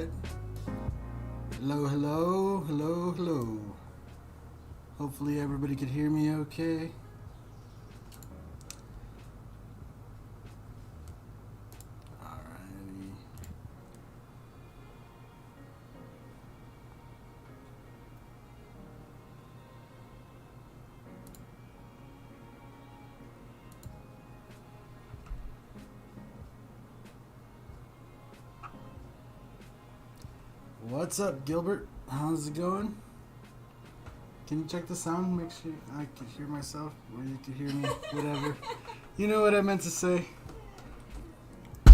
Alright. Hello, hello, hello, hello. Hopefully everybody can hear me okay. Alrighty. What's up, Gilbert? How's it going? Can you check the sound? Make sure I can hear myself, or you can hear me, whatever. You know what I meant to say.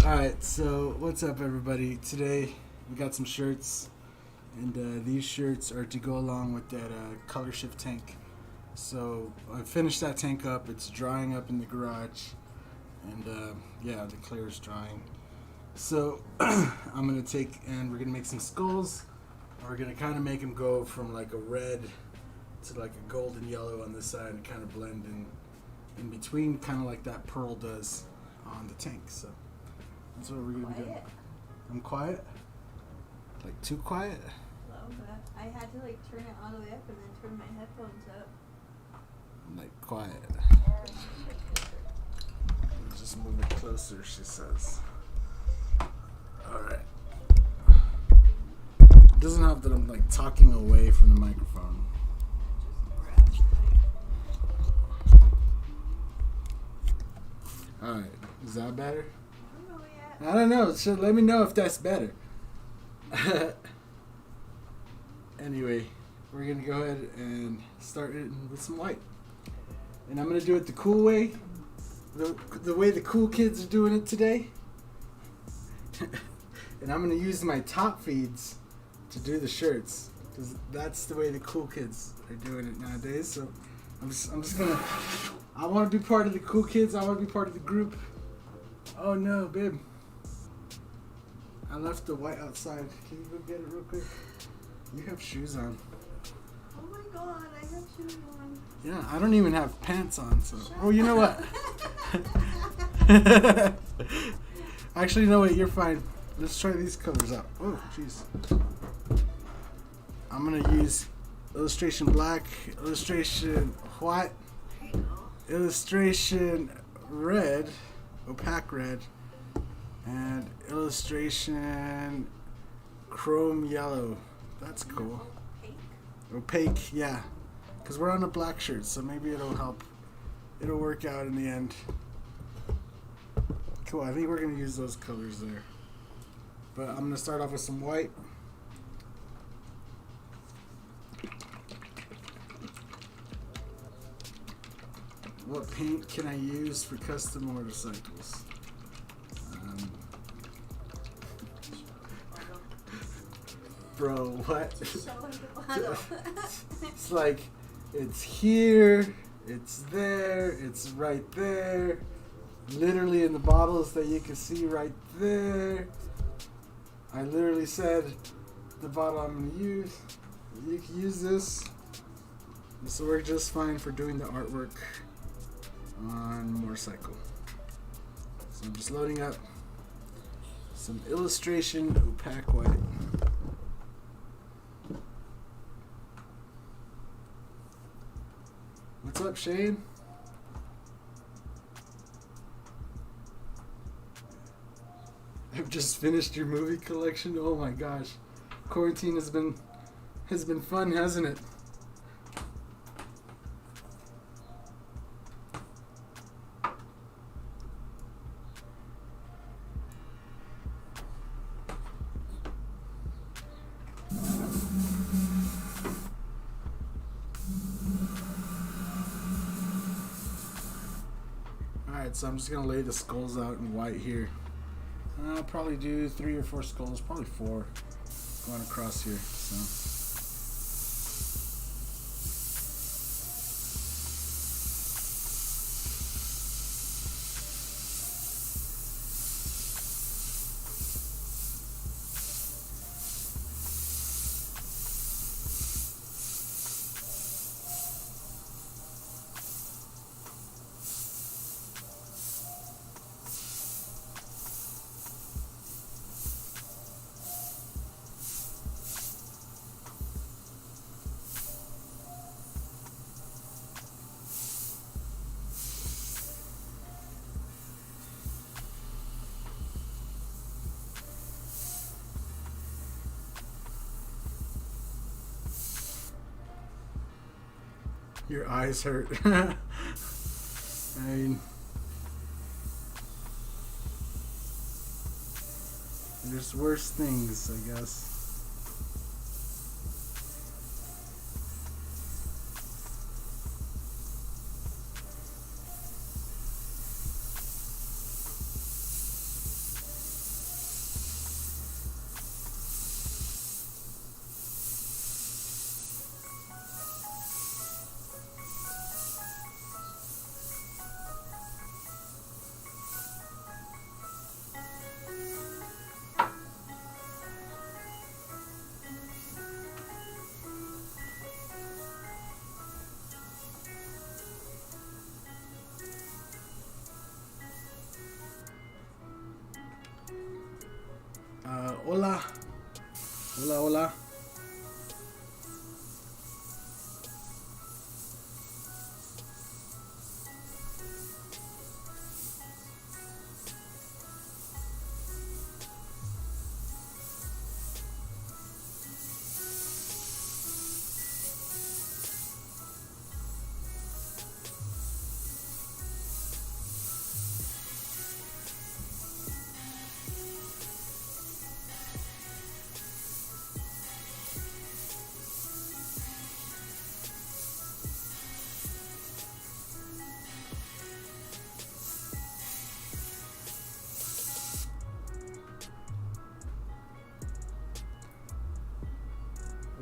Alright, so what's up, everybody? Today we got some shirts, and these shirts are to go along with that color shift tank. So I finished that tank up. It's drying up in the garage, and yeah, the clear is drying. So I'm gonna take and we're gonna make some skulls. We're gonna kind of make them go from like a red to like a golden yellow on this side and kind of blend in between, kind of like that pearl does on the tank. So that's what we're gonna be doing. I'm quiet? Like too quiet? Low, but I had to like turn it all the way up and then turn my headphones up. Like quiet. Just move it closer, she says. Alright. It doesn't help that I'm like talking away from the microphone. Alright, is that better? I don't know yet. I don't know. So let me know if that's better. Anyway, we're going to go ahead and start it with some white. And I'm going to do it the cool way. The way the cool kids are doing it today. And I'm going to use my top feeds to do the shirts. Because that's the way the cool kids are doing it nowadays. So I'm just going to... I want to be part of the cool kids. I want to be part of the group. Oh no, babe. I left the white outside. Can you go get it real quick? You have shoes on. Oh my god, I have shoes on. Yeah, I don't even have pants on. So. Oh, you know what? Actually, you know what? You're fine. Let's try these colors out. Oh, jeez. I'm going to use illustration black, illustration white, illustration red, opaque red, and illustration chrome yellow. That's cool. Opaque, yeah. Because we're on a black shirt, so maybe it'll help. It'll work out in the end. Cool, I think we're going to use those colors there. But I'm going to start off with some white. What paint can I use for custom motorcycles? Bro, what? It's like, it's here, it's there, it's right there. Literally in the bottles that you can see right there. I literally said the bottle I'm going to use. You can use this. This will work just fine for doing the artwork on motorcycle. So I'm just loading up some illustration opaque white. What's up, Shane? I've just finished your movie collection. Oh my gosh, quarantine has been fun, hasn't it? Alright, so I'm just going to lay the skulls out in white here. I'll probably do 3 or 4 skulls, probably 4 going across here. So. Your eyes hurt. I mean, there's worse things, I guess. Hola. Hola, hola.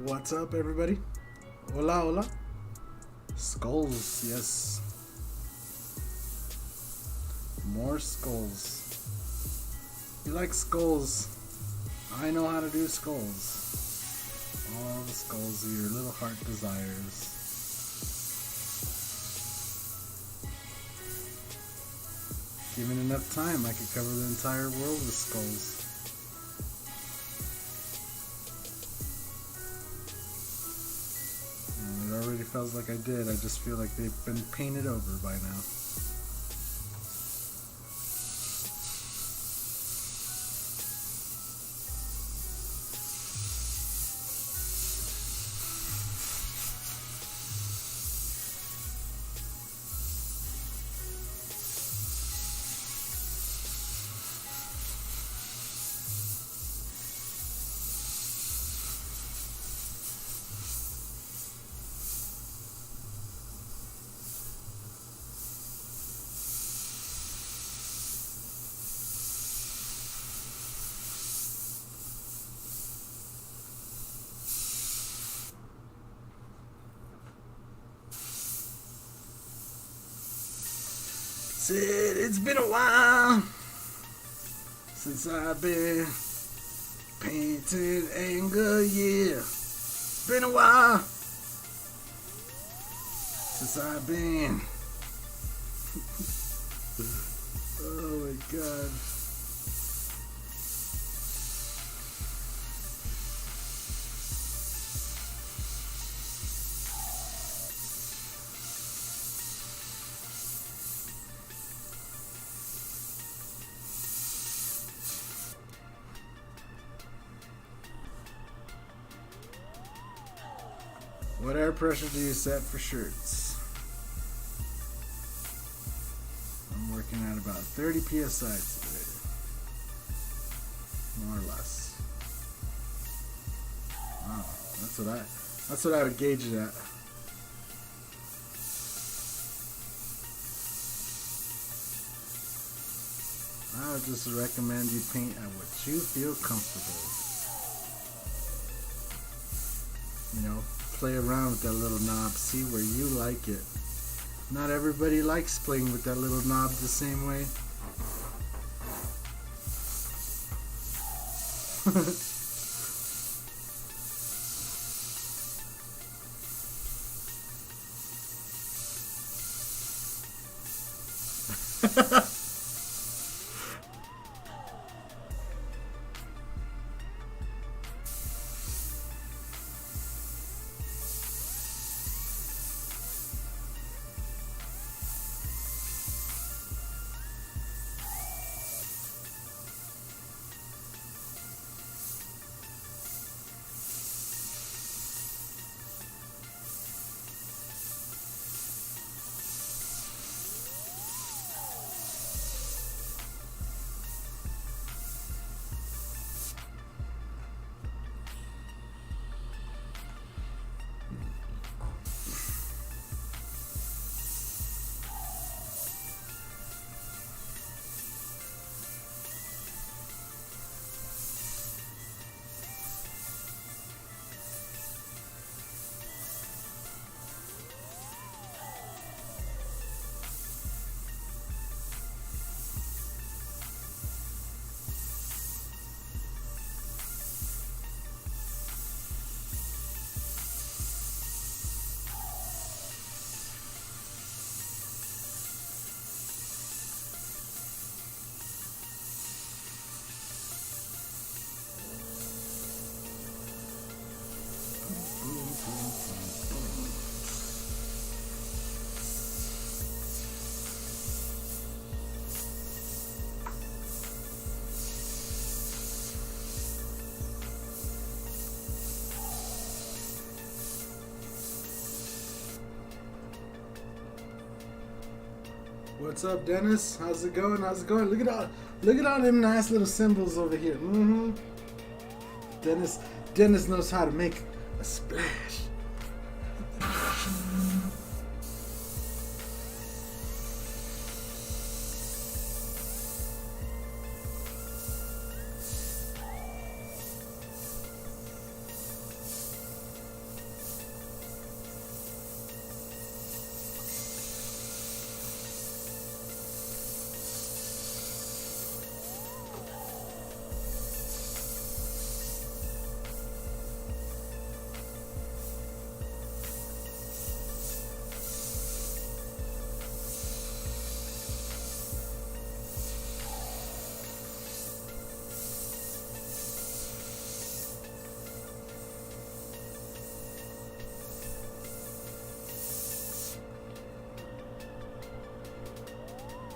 What's up, everybody? Hola, hola. Skulls, yes. More skulls. You like skulls? I know how to do skulls. All the skulls of your little heart desires. Given enough time, I could cover the entire world with skulls. And it already feels like I did. I just feel like they've been painted over by now. Said it's been a while since I've been painting anger, yeah. Been a while since I've been. Oh my god. What air pressure do you set for shirts? I'm working at about 30 psi today. More or less. Wow, that's what I would gauge it at. I would just recommend you paint at what you feel comfortable. You know, play around with that little knob, see where you like it. Not everybody likes playing with that little knob the same way. What's up, Dennis? How's it going? How's it going? Look at all them nice little symbols over here. Dennis knows how to make a splash.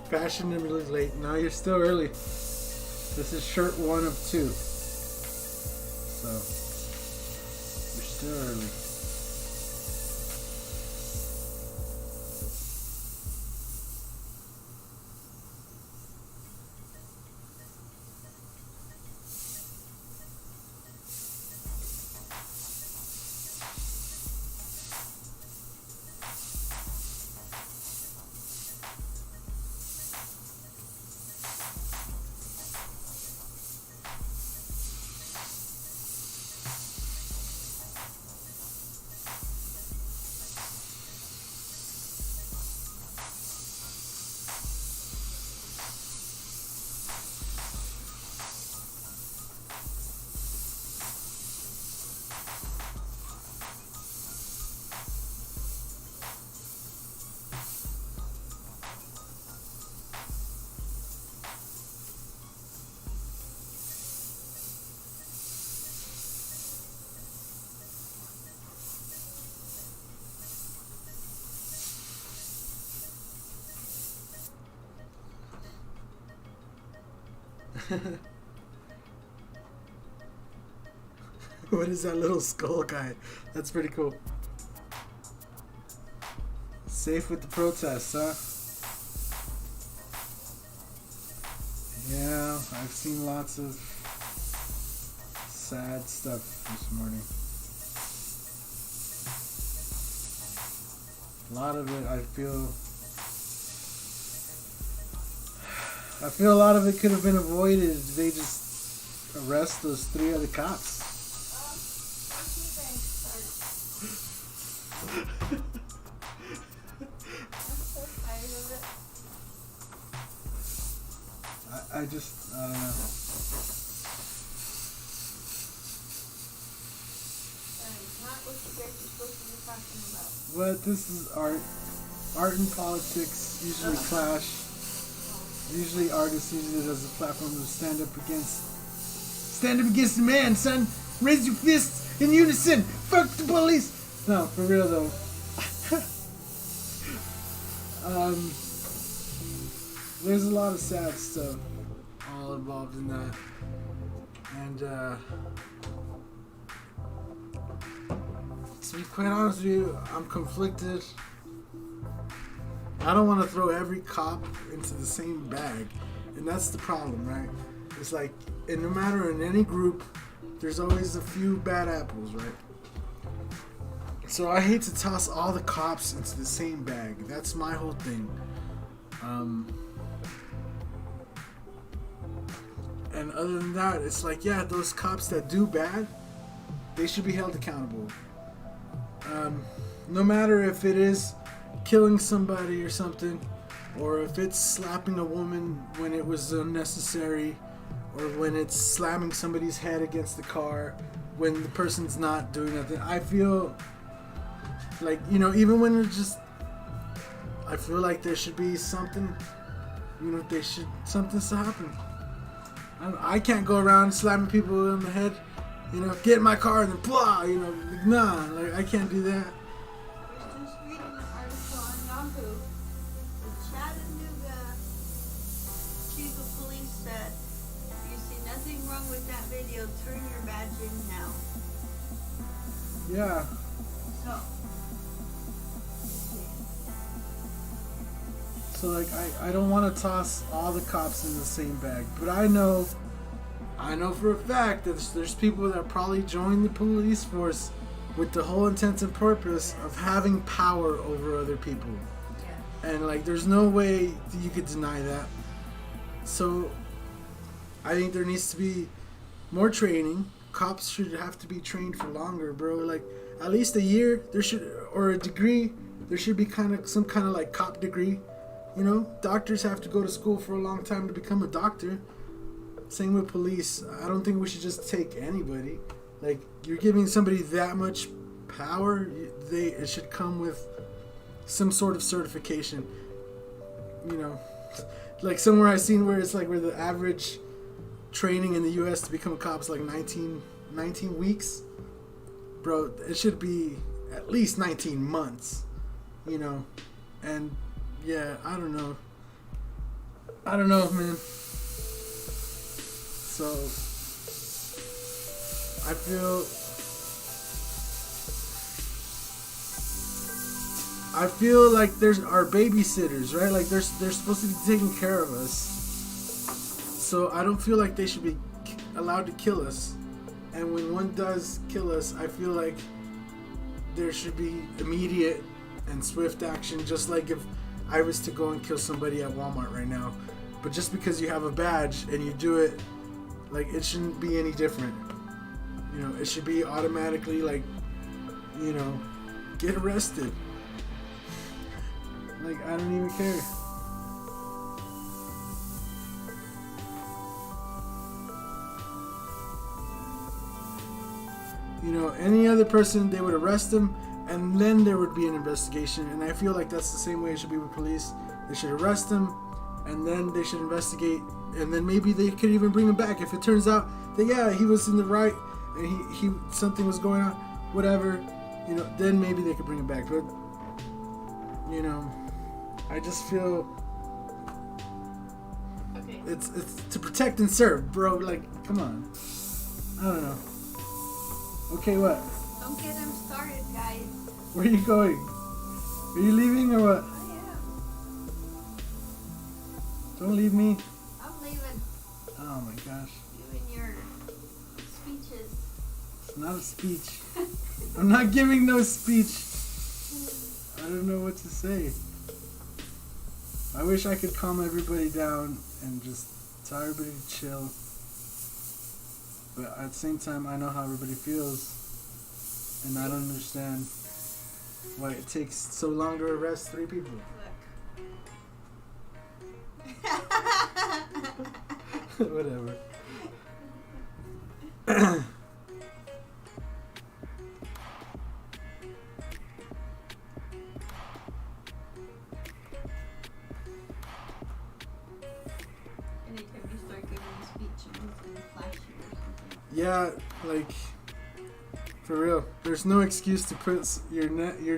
Fashionably late. No, you're still early. This is shirt 1 of 2. So, you're still early. What is that little skull guy? That's pretty cool. Safe with the protests, huh? Yeah, I've seen lots of sad stuff this morning. A lot of it, I feel a lot of it could have been avoided if they just arrest those 3 other cops. I don't know. Not what you guys are supposed to be talking about. What? This is art. Art and politics usually clash. Usually artists use it as a platform to stand up against the man, son. Raise your fists in unison. Fuck the police. No, for real though. There's a lot of sad stuff all involved in that. And to be quite honest with you, I'm conflicted. I don't want to throw every cop into the same bag, and that's the problem, right? It's like, and no matter in any group, there's always a few bad apples, right? So I hate to toss all the cops into the same bag. That's my whole thing. And other than that, it's like, yeah, those cops that do bad, they should be held accountable. No matter if it is killing somebody or something, or if it's slapping a woman when it was unnecessary, or when it's slamming somebody's head against the car when the person's not doing nothing. I feel like, you know, even when it's just, I feel like there should be something, you know, something's to happen. I can't go around slamming people in the head, you know, get in my car and then blah, you know, like, nah, like, I can't do that. I was just reading an article on Yahoo. The Chattanooga chief of police said, if you see nothing wrong with that video, turn your badge in now. Yeah. So. So like I don't want to toss all the cops in the same bag, but I know for a fact that there's people that probably join the police force with the whole intent and purpose of having power over other people. Yeah. And like there's no way that you could deny that. So I think there needs to be more training. Cops should have to be trained for longer, bro. Like at least a year there should, or a degree. There should be some kind of like cop degree. You know, doctors have to go to school for a long time to become a doctor. Same with police. I don't think we should just take anybody. Like, you're giving somebody that much power, it should come with some sort of certification. You know, like somewhere I've seen where it's like where the average training in the U.S. to become a cop is like 19 weeks. Bro, it should be at least 19 months, you know, and yeah, I don't know, man. So I feel like there's our babysitters, right? Like they're supposed to be taking care of us. So I don't feel like they should be allowed to kill us. And when one does kill us, I feel like there should be immediate and swift action, just like if I was to go and kill somebody at Walmart right now. But just because you have a badge and you do it, like, it shouldn't be any different. You know, it should be automatically, like, you know, get arrested. Like, I don't even care. You know, any other person, they would arrest them, and then there would be an investigation. And I feel like that's the same way it should be with police. They should arrest them, and then they should investigate, and then maybe they could even bring him back if it turns out that, yeah, he was in the right and he something was going on, whatever, you know, then maybe they could bring him back. But, you know, I just feel Okay. it's to protect and serve, bro. Like, come on. I don't know. Okay, what? Don't get him started, guys. Where are you going? Are you leaving or what? I am. Don't leave me. I'm leaving. Oh my gosh. You and your speeches. It's not a speech. I'm not giving no speech. I don't know what to say. I wish I could calm everybody down and just tell everybody to chill. But at the same time, I know how everybody feels. And I don't understand why it takes so long to arrest 3 people. Look. Whatever. Anytime you start giving a speech, and he's gonna flash you or something. Yeah, like, for real. There's no excuse to put your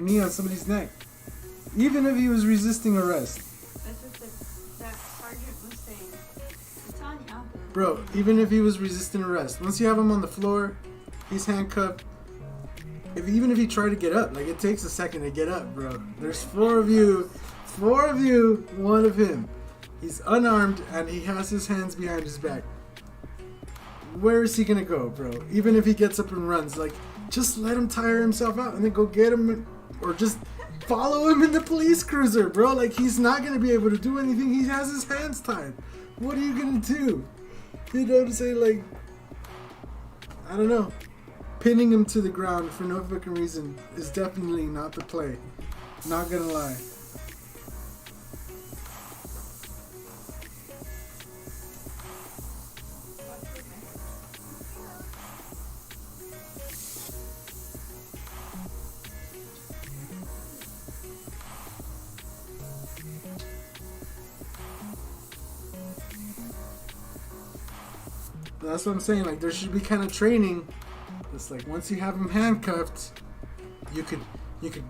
knee on somebody's neck. Even if he was resisting arrest. That's what that sergeant was saying. I'm telling you, Uncle. Bro, even if he was resisting arrest, once you have him on the floor, he's handcuffed. Even if he tried to get up, like, it takes a second to get up, bro. There's 4 of you, 1 of him. He's unarmed and he has his hands behind his back. Where is he gonna go, bro? Even if he gets up and runs, like, just let him tire himself out and then go get him, or just follow him in the police cruiser, bro. Like, he's not gonna be able to do anything. He has his hands tied. What are you gonna do? You know what I'm saying? Like, I don't know. Pinning him to the ground for no fucking reason is definitely not the play. Not gonna lie. That's what I'm saying. Like, there should be kind of training. It's like, once you have him handcuffed, you could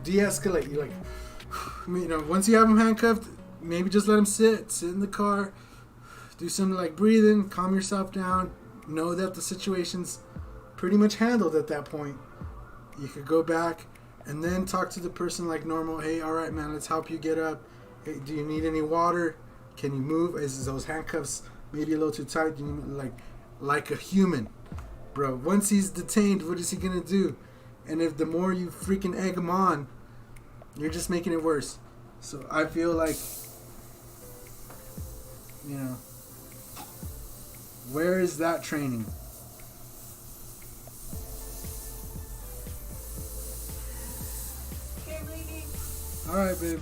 de-escalate. You, like, you know, once you have him handcuffed, maybe just let him sit in the car, do some like breathing, calm yourself down. Know that the situation's pretty much handled at that point. You could go back and then talk to the person like normal. Hey, all right, man, let's help you get up. Hey, do you need any water? Can you move? Is those handcuffs maybe a little too tight? Do you need, like a human, bro? Once he's detained, what is he gonna do? And if the more you freaking egg him on, you're just making it worse. So I feel like, you know, where is that training? Okay, I'm leaving. All right, babe.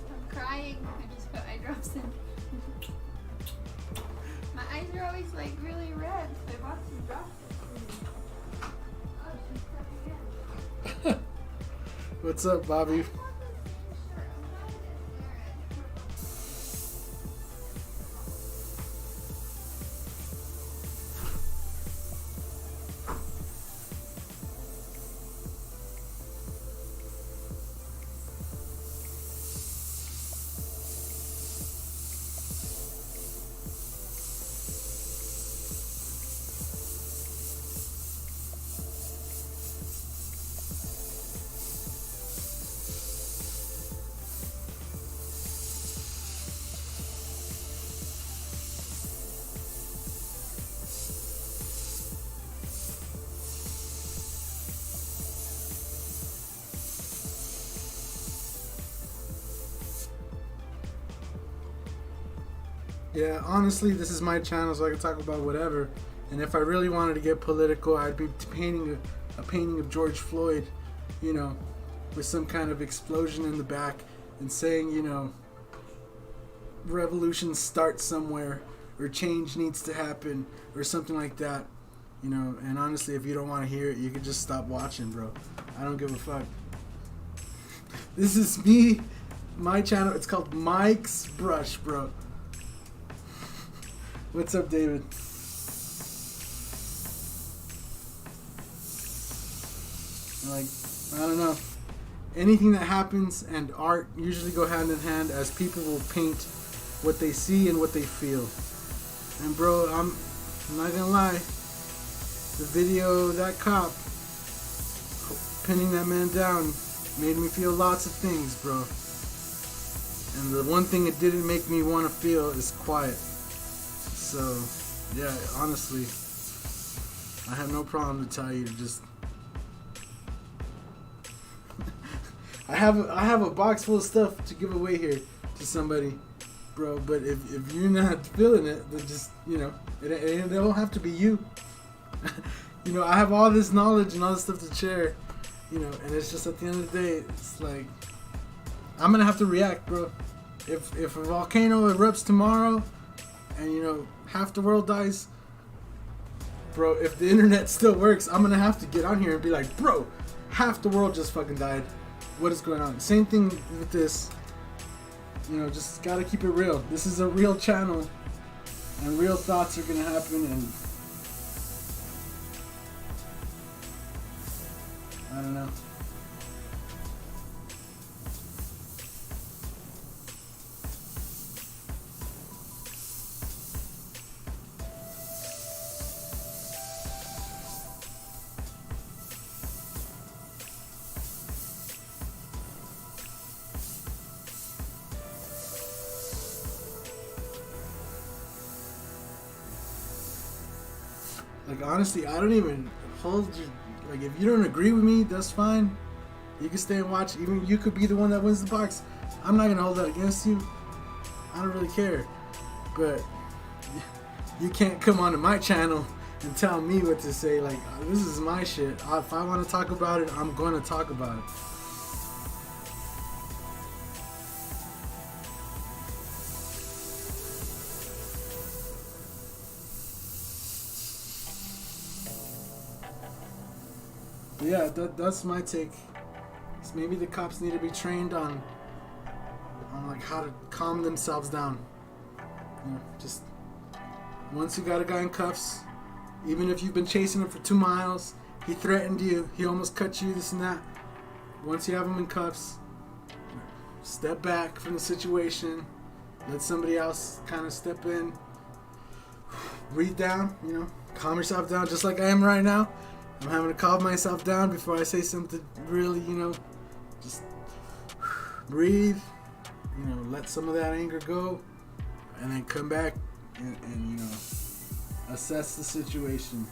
I'm crying. I just put eye drops in. My eyes are always like really red. So I bought some drops. Oh, she's coming in. What's up, Bobby? Yeah, honestly, this is my channel, so I can talk about whatever. And if I really wanted to get political, I'd be painting a painting of George Floyd, you know, with some kind of explosion in the back, and saying, you know, revolution starts somewhere, or change needs to happen, or something like that, you know. And honestly, if you don't want to hear it, you can just stop watching, bro. I don't give a fuck. This is me, my channel. It's called Mike's Brush, bro. What's up, David? Like, I don't know. Anything that happens and art usually go hand in hand, as people will paint what they see and what they feel. And bro, I'm not gonna lie. The video of that cop pinning that man down made me feel lots of things, bro. And the one thing it didn't make me want to feel is quiet. So, yeah, honestly, I have no problem to tell you to just... I have a box full of stuff to give away here to somebody, bro, but if you're not feeling it, then just, you know, it don't have to be you. You know, I have all this knowledge and all this stuff to share, you know, and it's just at the end of the day, it's like, I'm gonna have to react, bro. If a volcano erupts tomorrow, and you know, half the world dies, bro, if the internet still works, I'm gonna have to get on here and be like, bro, half the world just fucking died. What is going on? Same thing with this. You know, just gotta keep it real. This is a real channel, and real thoughts are gonna happen, and I don't know. Like, honestly, I don't even hold you. Like, if you don't agree with me, that's fine. You can stay and watch. Even you could be the one that wins the box. I'm not gonna hold that against you. I don't really care. But you can't come onto my channel and tell me what to say. Like, this is my shit. If I want to talk about it, I'm gonna talk about it. Yeah, that's my take. So maybe the cops need to be trained on like how to calm themselves down. You know, just once you got a guy in cuffs, even if you've been chasing him for 2 miles, he threatened you, he almost cut you, this and that. Once you have him in cuffs, step back from the situation, let somebody else kind of step in, breathe down, you know, calm yourself down, just like I am right now. I'm having to calm myself down before I say something really, you know, just breathe, let some of that anger go, and then come back and assess the situation.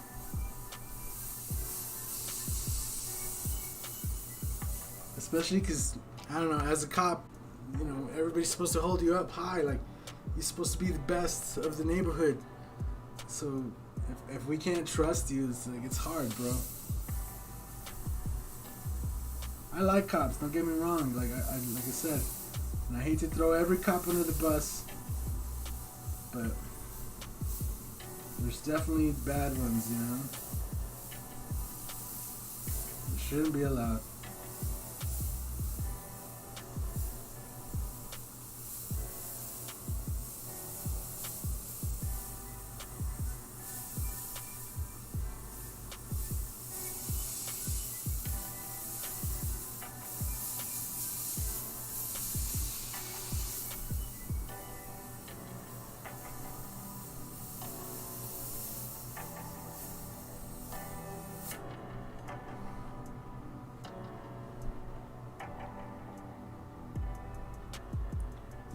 Especially because, I don't know, as a cop, everybody's supposed to hold you up high. Like, you're supposed to be the best of the neighborhood. So, if we can't trust you, it's hard, bro. I like cops, don't get me wrong. Like I said, and I hate to throw every cop under the bus, but there's definitely bad ones, They shouldn't be allowed.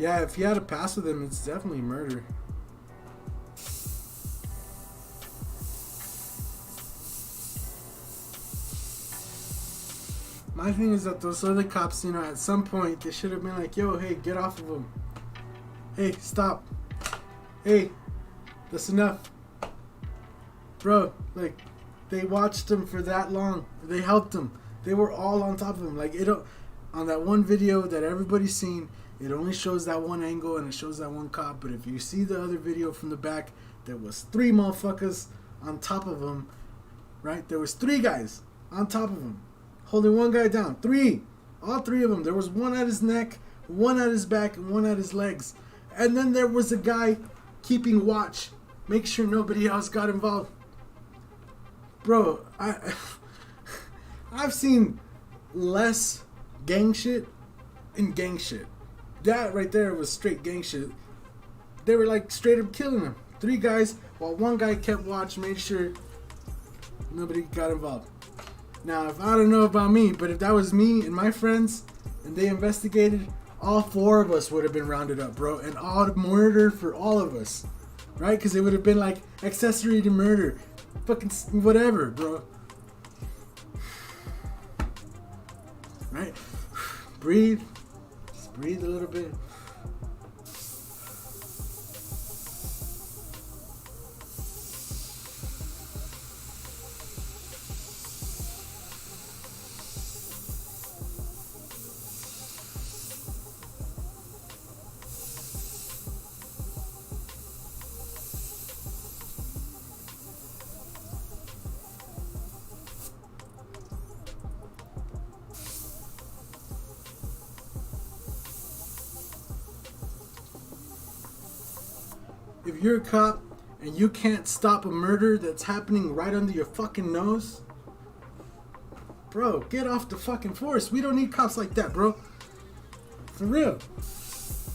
Yeah, if you had a pass with him, it's definitely murder. My thing is that those other cops, at some point, they should have been like, yo, hey, get off of him. Hey, stop. Hey, that's enough. Bro, like, they watched him for that long. They helped him. They were all on top of him. Like, on that one video that everybody's seen, it only shows that one angle and it shows that one cop. But if you see the other video from the back, there was 3 motherfuckers on top of him, right? There was 3 guys on top of him, holding one guy down. 3. All 3 of them. There was one at his neck, one at his back, and one at his legs. And then there was a guy keeping watch, make sure nobody else got involved. Bro, I've seen less gang shit and gang shit. That right there was straight gang shit. They were like straight up killing him. 3 guys, while one guy kept watch, made sure nobody got involved. Now, if I don't know about me, but if that was me and my friends and they investigated, all 4 of us would have been rounded up, bro, and all murder for all of us, right? Because it would have been like accessory to murder, fucking whatever, bro. Right? Breathe. Just breathe a little bit. If you're a cop and you can't stop a murder that's happening right under your fucking nose, bro, get off the fucking force. We don't need cops like that, bro. For real.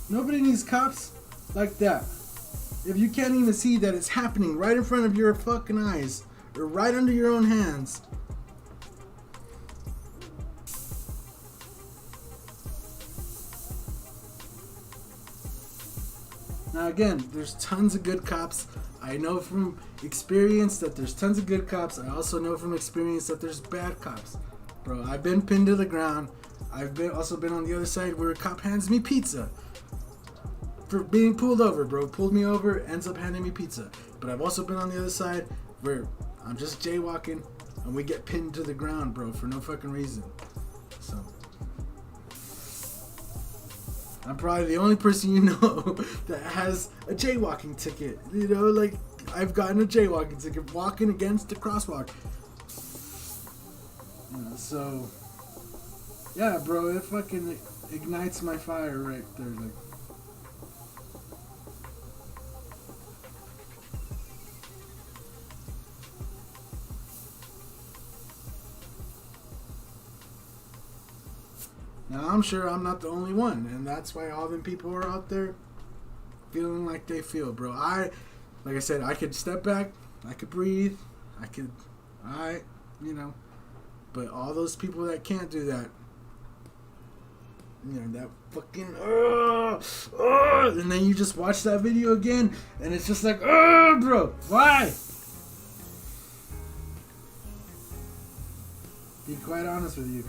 Nobody needs cops like that. If you can't even see that it's happening right in front of your fucking eyes or right under your own hands. Now again, there's tons of good cops. I know from experience that there's tons of good cops. I also know from experience that there's bad cops. Bro, I've been pinned to the ground. I've also been on the other side where a cop hands me pizza for being pulled over, bro. Pulled me over, ends up handing me pizza. But I've also been on the other side where I'm just jaywalking and we get pinned to the ground, bro, for no fucking reason. So I'm probably the only person you know that has a jaywalking ticket. You know, like, I've gotten a jaywalking ticket walking against the crosswalk. So, yeah, bro, it fucking ignites my fire right there. Like, now, I'm sure I'm not the only one, and that's why all them people are out there feeling like they feel, bro. Like I said, I could step back, I could breathe, but all those people that can't do that, you know, that fucking and then you just watch that video again, and it's just like, bro, why? Be quite honest with you.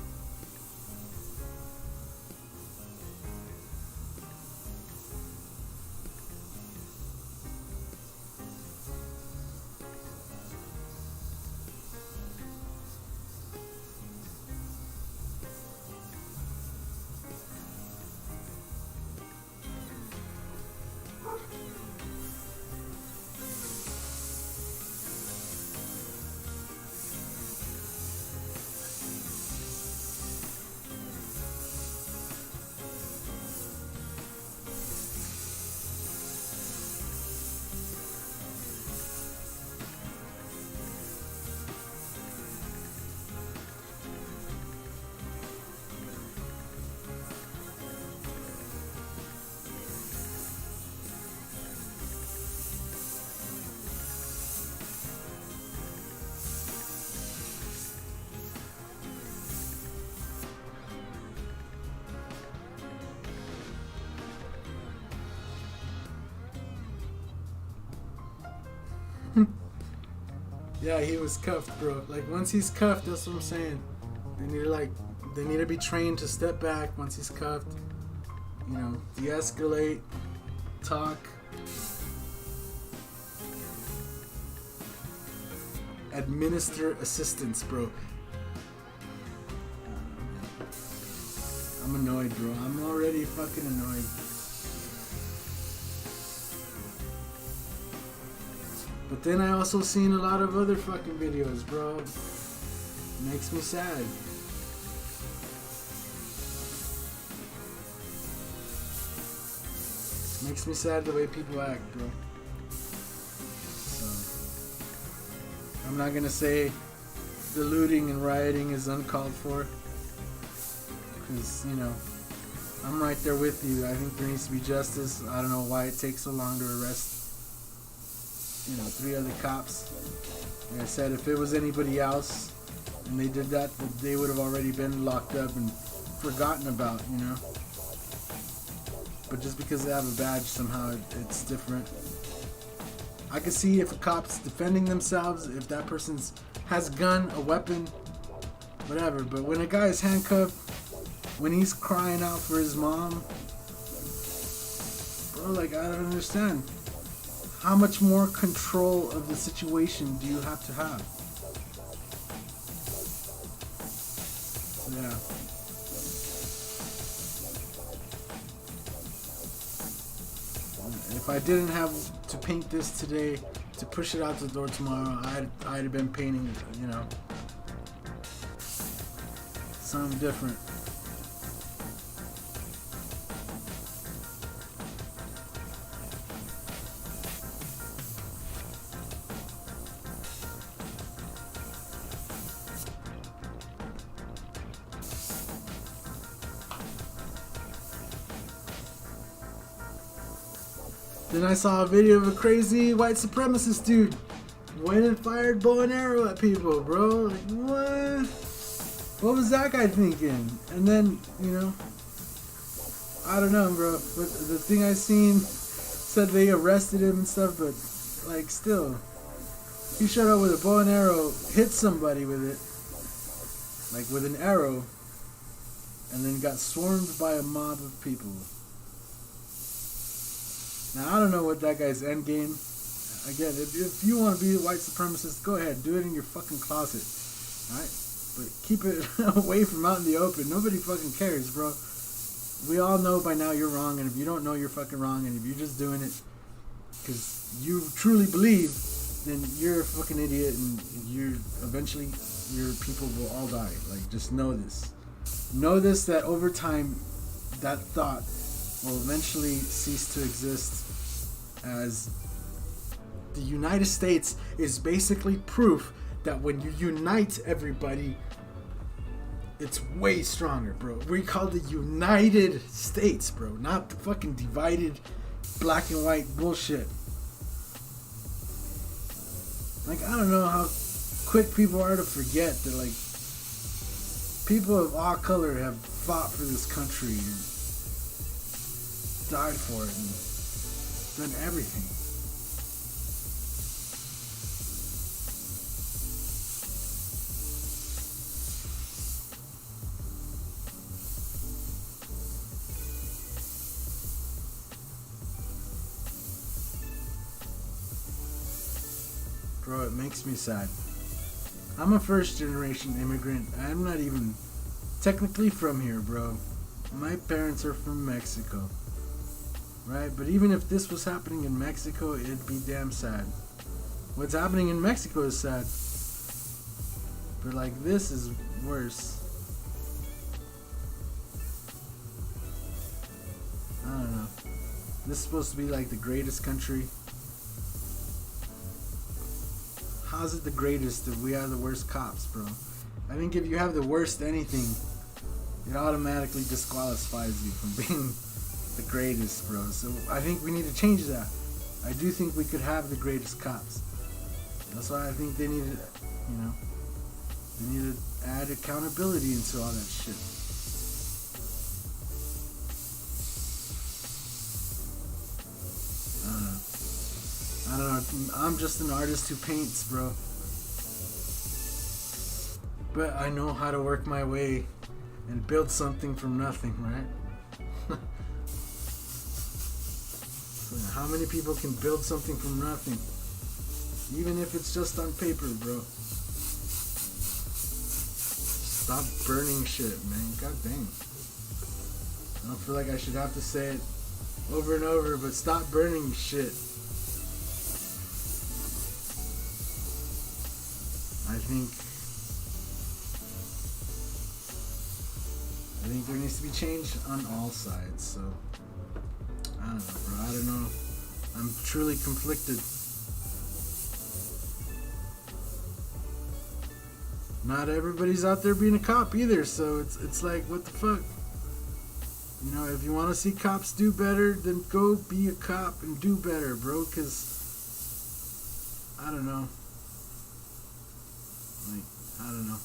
Yeah, he was cuffed, bro. Like, once he's cuffed, that's what I'm saying. They need to be trained to step back once he's cuffed. You know, de-escalate, talk, administer assistance, bro. I'm annoyed, bro. I'm already fucking annoyed. But then I also seen a lot of other fucking videos, bro. Makes me sad. Makes me sad the way people act, bro. So, I'm not gonna say the looting and rioting is uncalled for, because, you know, I'm right there with you. I think there needs to be justice. I don't know why it takes so long to arrest, you know, 3 other cops. Like I said, if it was anybody else and they did that, they would have already been locked up and forgotten about, you know. But just because they have a badge, somehow it's different. I can see if a cop's defending themselves, if that person has a gun, a weapon, whatever. But when a guy is handcuffed, when he's crying out for his mom, bro, like, I don't understand. How much more control of the situation do you have to have? Yeah. If I didn't have to paint this today to push it out the door tomorrow, I'd have been painting, you know, something different. Then I saw a video of a crazy white supremacist dude went and fired bow and arrow at people, bro. Like, what? What was that guy thinking? And then, you know, I don't know, bro. But the thing I seen said they arrested him and stuff, but, like, still, he showed up with a bow and arrow, hit somebody with it, like with an arrow, and then got swarmed by a mob of people. Now, I don't know what that guy's end game. Again, if you want to be a white supremacist, go ahead. Do it in your fucking closet. Alright? But keep it away from out in the open. Nobody fucking cares, bro. We all know by now you're wrong, and if you don't know, you're fucking wrong, and if you're just doing it because you truly believe, then you're a fucking idiot, and eventually your people will all die. Like, just know this. Know this, that over time, that thought will eventually cease to exist, as the United States is basically proof that when you unite everybody, it's way stronger, bro. We call the United States, bro, not the fucking divided black and white bullshit. Like, I don't know how quick people are to forget that, like, people of all color have fought for this country and died for it and done everything. Bro, it makes me sad. I'm a first generation immigrant. I'm not even technically from here, bro. My parents are from Mexico. Right? But even if this was happening in Mexico, it'd be damn sad. What's happening in Mexico is sad. But like this is worse. I don't know. This is supposed to be like the greatest country. How's it the greatest if we have the worst cops, bro? I think if you have the worst anything, it automatically disqualifies you from being the greatest, bro. So I think we need to change that. I do think we could have the greatest cops. That's why I think they need to, they need to add accountability into all that shit. I don't know. I'm just an artist who paints, bro. But I know how to work my way and build something from nothing, right? So how many people can build something from nothing? Even if it's just on paper, bro. Stop burning shit, man. God dang. I don't feel like I should have to say it over and over, but stop burning shit. I think there needs to be change on all sides, so I don't know, bro. I don't know. I'm truly conflicted. Not everybody's out there being a cop either, so it's like, what the fuck? If you want to see cops do better, then go be a cop and do better, bro, because I don't know. I don't know.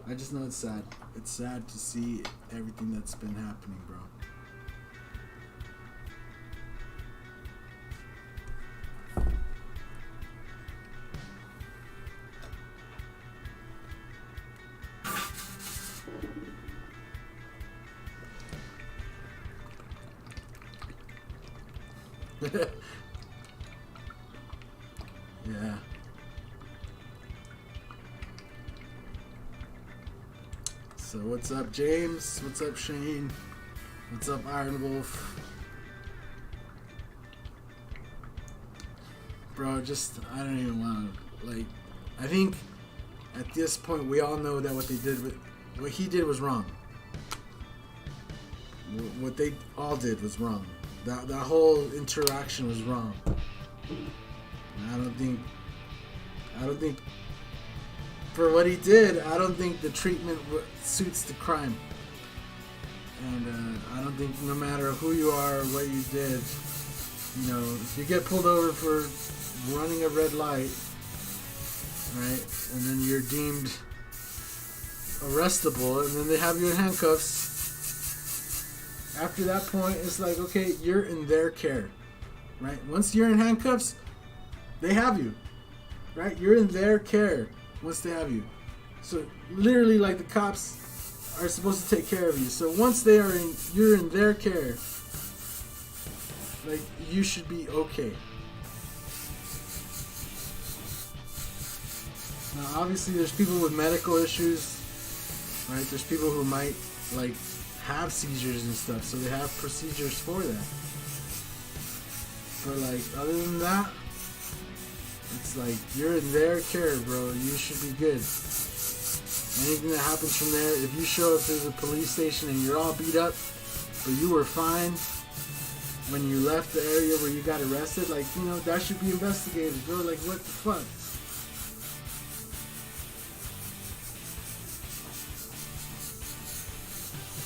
I just know it's sad. It's sad to see everything that's been happening, bro. Yeah. So what's up, James? What's up, Shane? What's up, Iron Wolf? Bro, just, I don't even want to, like, I think at this point we all know that what he did was wrong. What they all did was wrong. That whole interaction was wrong. I don't think for what he did, I don't think the treatment suits the crime. And I don't think no matter who you are or what you did, if you get pulled over for running a red light, right, and then you're deemed arrestable, and then they have you in handcuffs, after that point, it's like, okay, you're in their care, right? Once you're in handcuffs, they have you, right? You're in their care once they have you. So literally, like, the cops are supposed to take care of you. So once you're in their care, like, you should be okay. Now, obviously, there's people with medical issues, right? There's people who might, like, have seizures and stuff, so they have procedures for that. But, like, other than that, it's like, you're in their care, bro. You should be good. Anything that happens from there, if you show up to the police station and you're all beat up, but you were fine when you left the area where you got arrested, like, that should be investigated, bro. Like, what the fuck?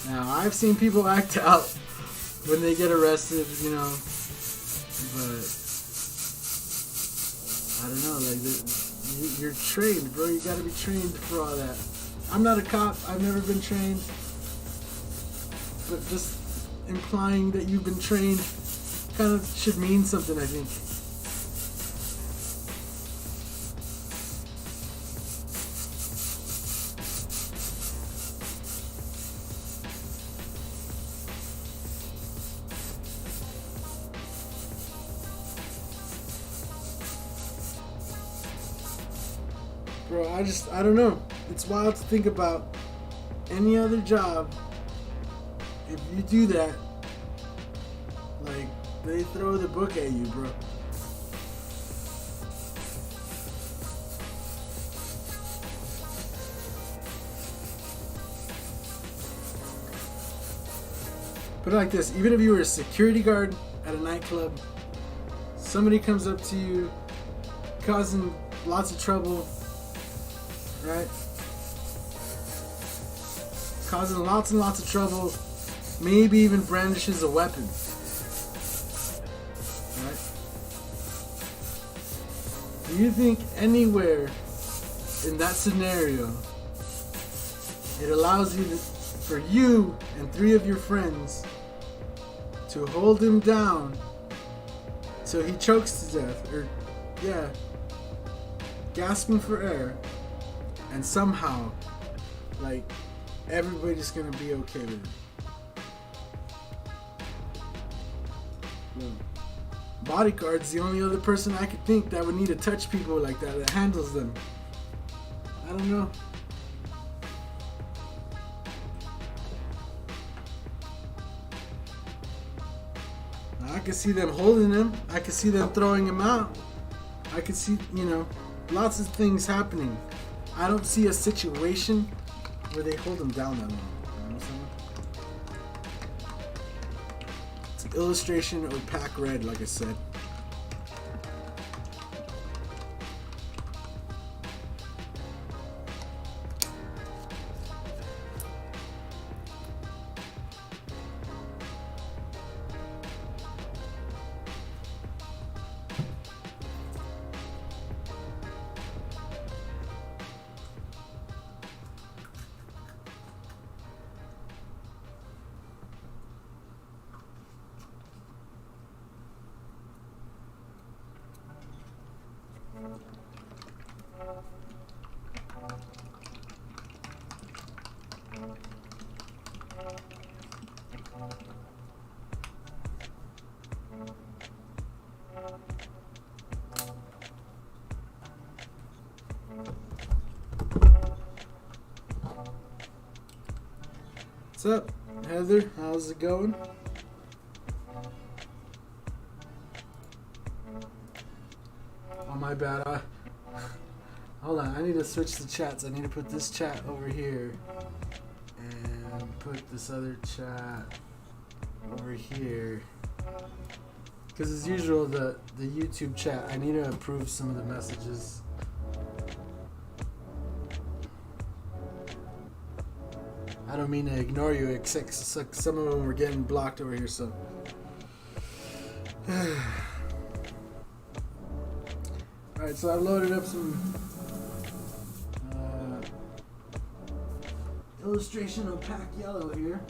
Now, I've seen people act out when they get arrested, but I don't know, like, You're trained, bro. You gotta be trained for all that. I'm not a cop. I've never been trained. But just implying that you've been trained kind of should mean something, I think. Bro, I don't know. It's wild to think about any other job. If you do that, like, they throw the book at you, bro. Put it like this, even if you were a security guard at a nightclub, somebody comes up to you, causing lots of trouble, right? Causing lots and lots of trouble, maybe even brandishes a weapon, right? Do you think anywhere in that scenario it allows you for you and 3 of your friends to hold him down till he chokes to death, or gasping for air, and somehow, like, everybody's gonna be okay with it? Bodyguard's the only other person I could think that would need to touch people like that handles them. I don't know. I could see them holding him. I could see them throwing him out. I could see, lots of things happening. I don't see a situation where they hold him down that long. You know what I'm saying? It's an illustration of opaque red, like I said. What's up, Heather? How's it going? Oh, my bad. Hold on, I need to switch the chats. I need to put this chat over here and put this other chat over here. Because as usual, the YouTube chat, I need to approve some of the messages. I don't mean to ignore you, except some of them were getting blocked over here, so. Alright, so I loaded up some illustration opaque yellow here.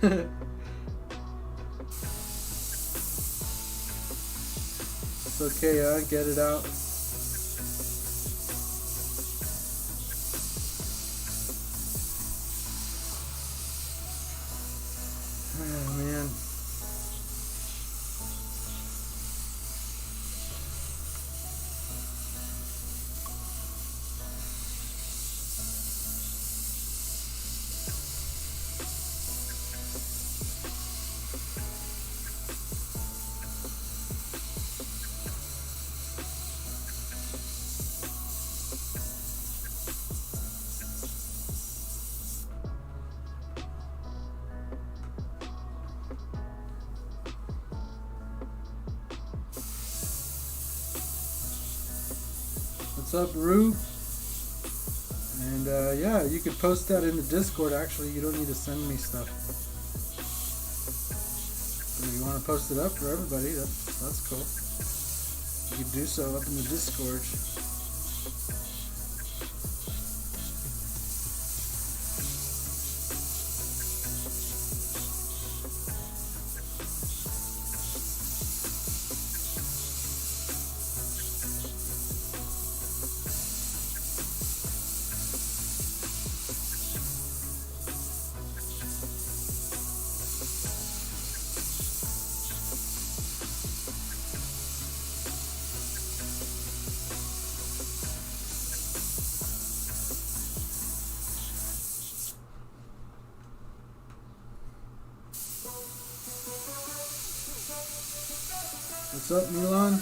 It's okay, get it out. Oh man. What's up, Rue? And yeah, you could post that in the Discord. Actually, you don't need to send me stuff. But if you want to post it up for everybody, that's cool. You can do so up in the Discord. What's up, Milan?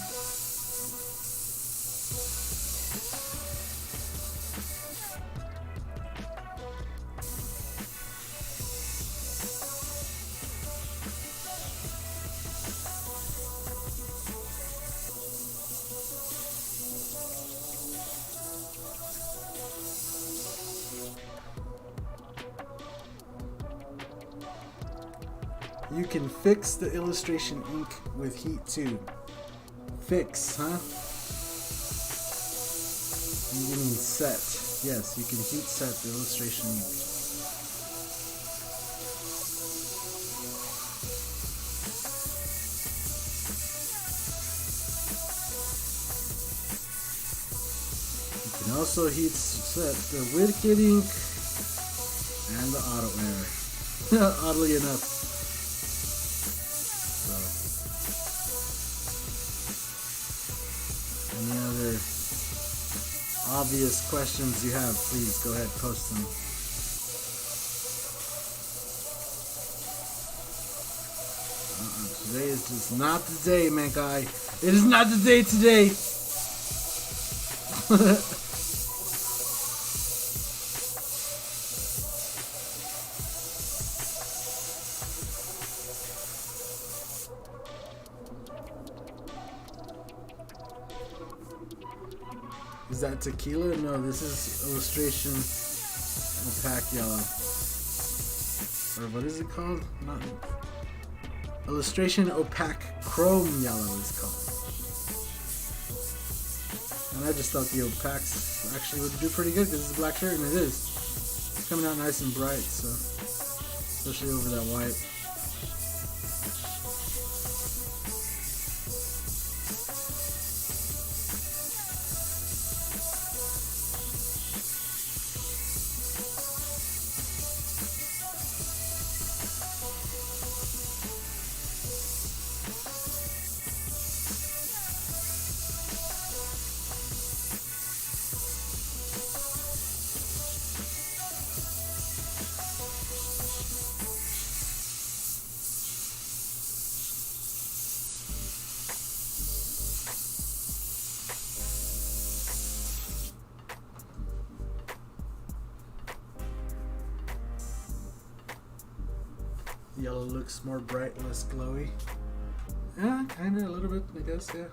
You can fix the illustration ink with heat too. Fix, huh? You mean set. Yes, you can heat set the illustration ink. You can also heat set the wicked ink and the auto air. Oddly enough. Any other obvious questions you have, please go ahead, post them. Today is just not the day, man, guy. It is not the day today. Is that tequila? No, this is illustration opaque yellow. Or what is it called? Not illustration opaque chrome yellow is called. And I just thought the opaques actually would do pretty good because it's a black shirt, and it is. It's coming out nice and bright, so especially over that white. Yellow looks more bright, less glowy. Yeah, kind of a little bit, I guess, yeah.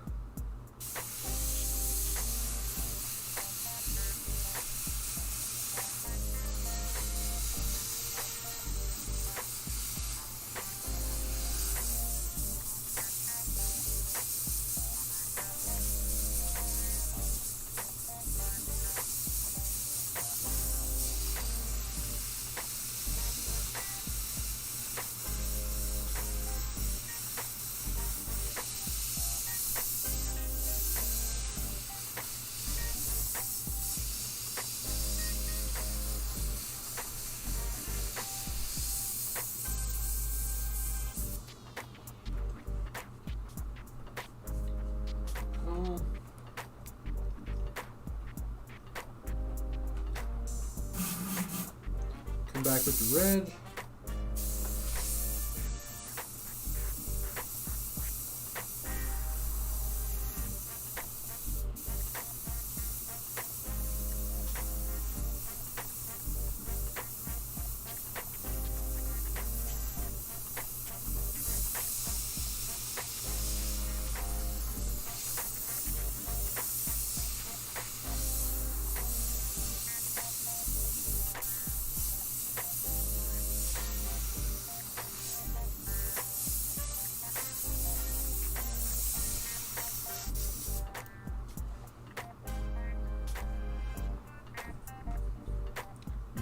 Come back with the red.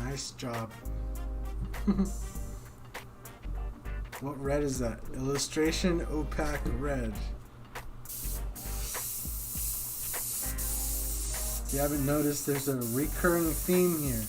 Nice job. What red is that? Illustration opaque red. If you haven't noticed, there's a recurring theme here.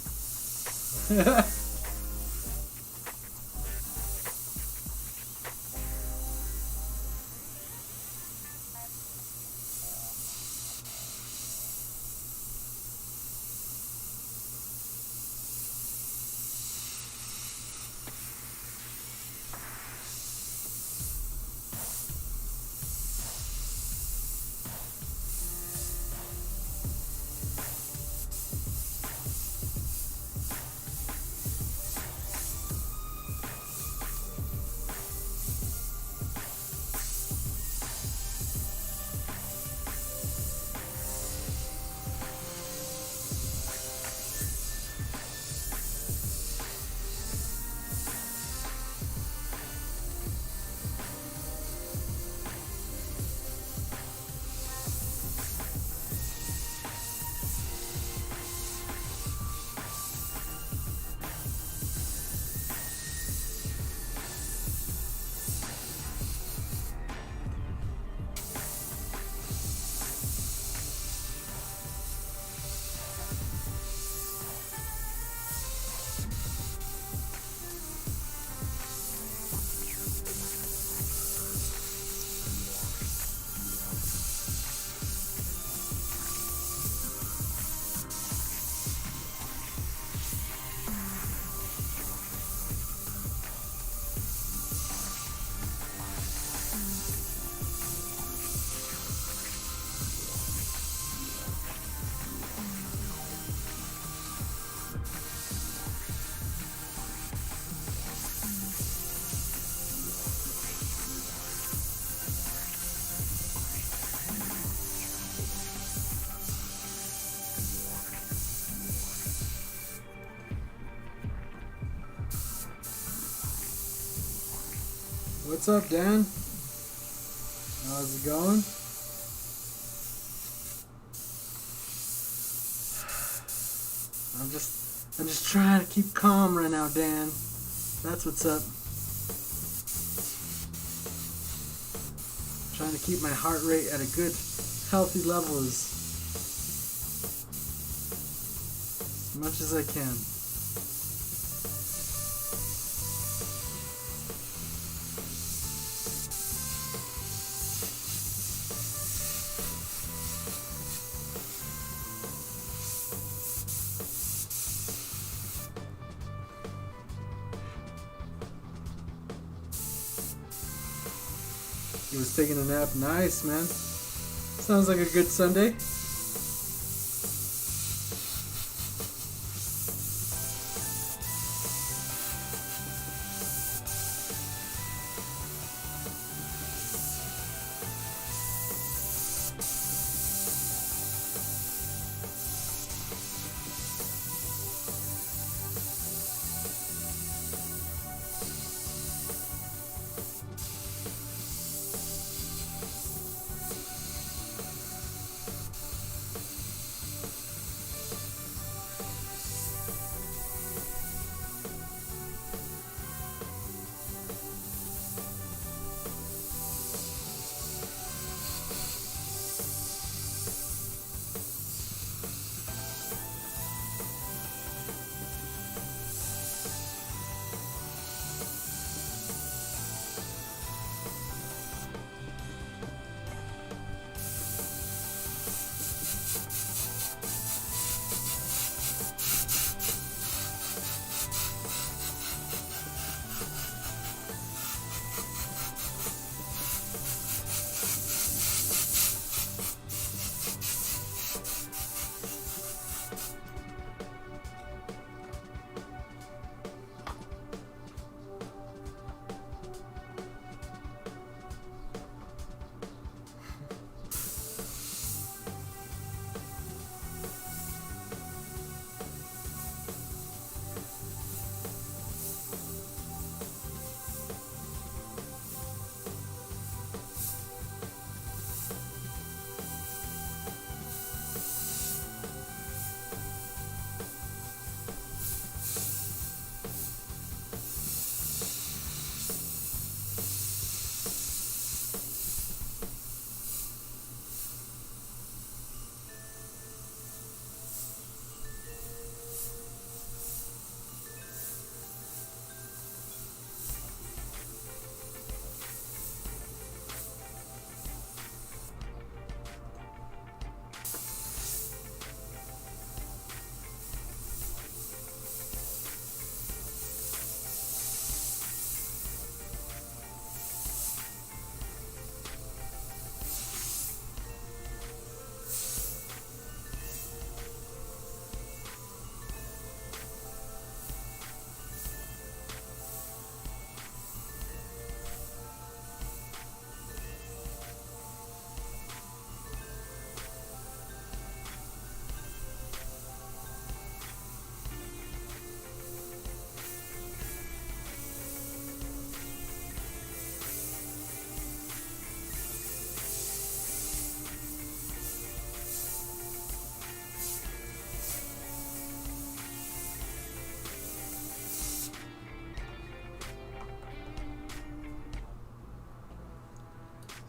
What's up, Dan? How's it going? I'm just trying to keep calm right now, Dan. That's what's up. Trying to keep my heart rate at a good, healthy level as much as I can. He was taking a nap. Nice, man. Sounds like a good Sunday.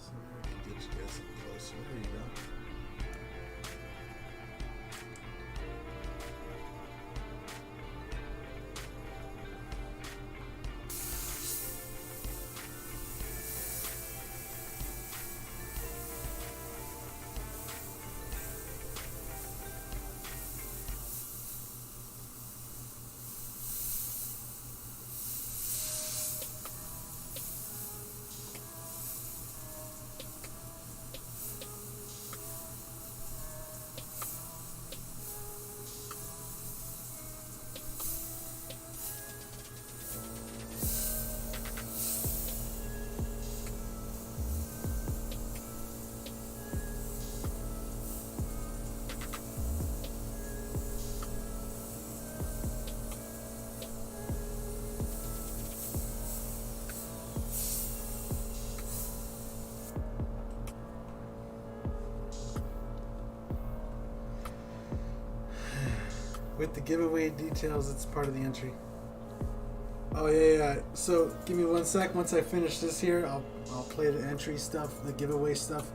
So I can get you guys up closer. There you go. With the giveaway details, it's part of the entry. Oh yeah. So give me 1 sec. Once I finish this here, I'll play the entry stuff, the giveaway stuff.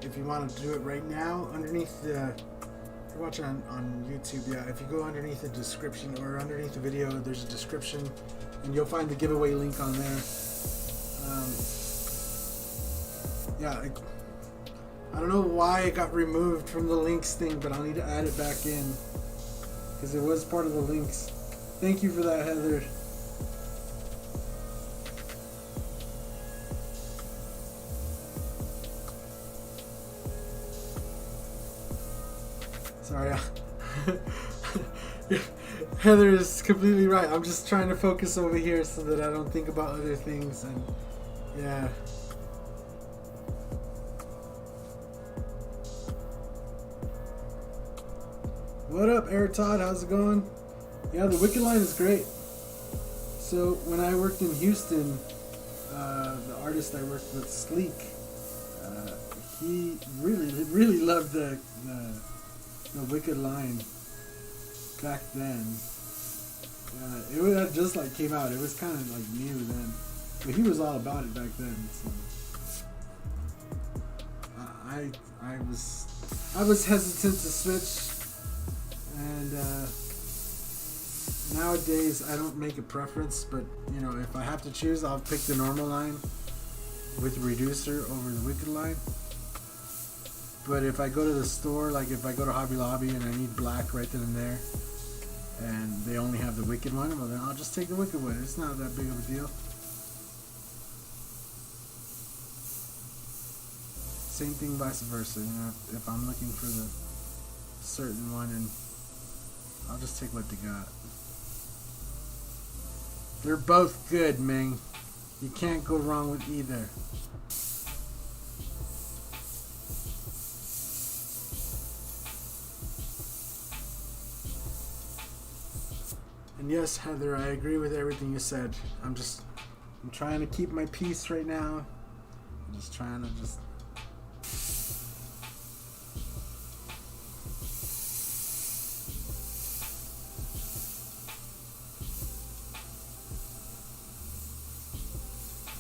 If you want to do it right now, underneath the, if you're watching on YouTube, yeah. If you go underneath the description or underneath the video, there's a description, and you'll find the giveaway link on there. I don't know why it got removed from the links thing, but I'll need to add it back in. Because it was part of the links. Thank you for that, Heather. Sorry. Heather is completely right. I'm just trying to focus over here so that I don't think about other things. And yeah. What up, Air Todd? How's it going? Yeah, the Wicked line is great. So when I worked in Houston, the artist I worked with, Sleek, he really loved the Wicked line back then. It had just like came out. It was kind of like new then, but he was all about it back then. So I was hesitant to switch. And nowadays I don't make a preference, but you know, if I have to choose, I'll pick the normal line with reducer over the Wicked line. But if I go to the store, like if I go to Hobby Lobby and I need black right then and there, and they only have the Wicked one, well then I'll just take the Wicked one. It's not that big of a deal. Same thing vice versa, you know, if I'm looking for the certain one, and I'll just take what they got. They're both good, Ming. You can't go wrong with either. And yes, Heather, I agree with everything you said. I'm trying to keep my peace right now. I'm just trying to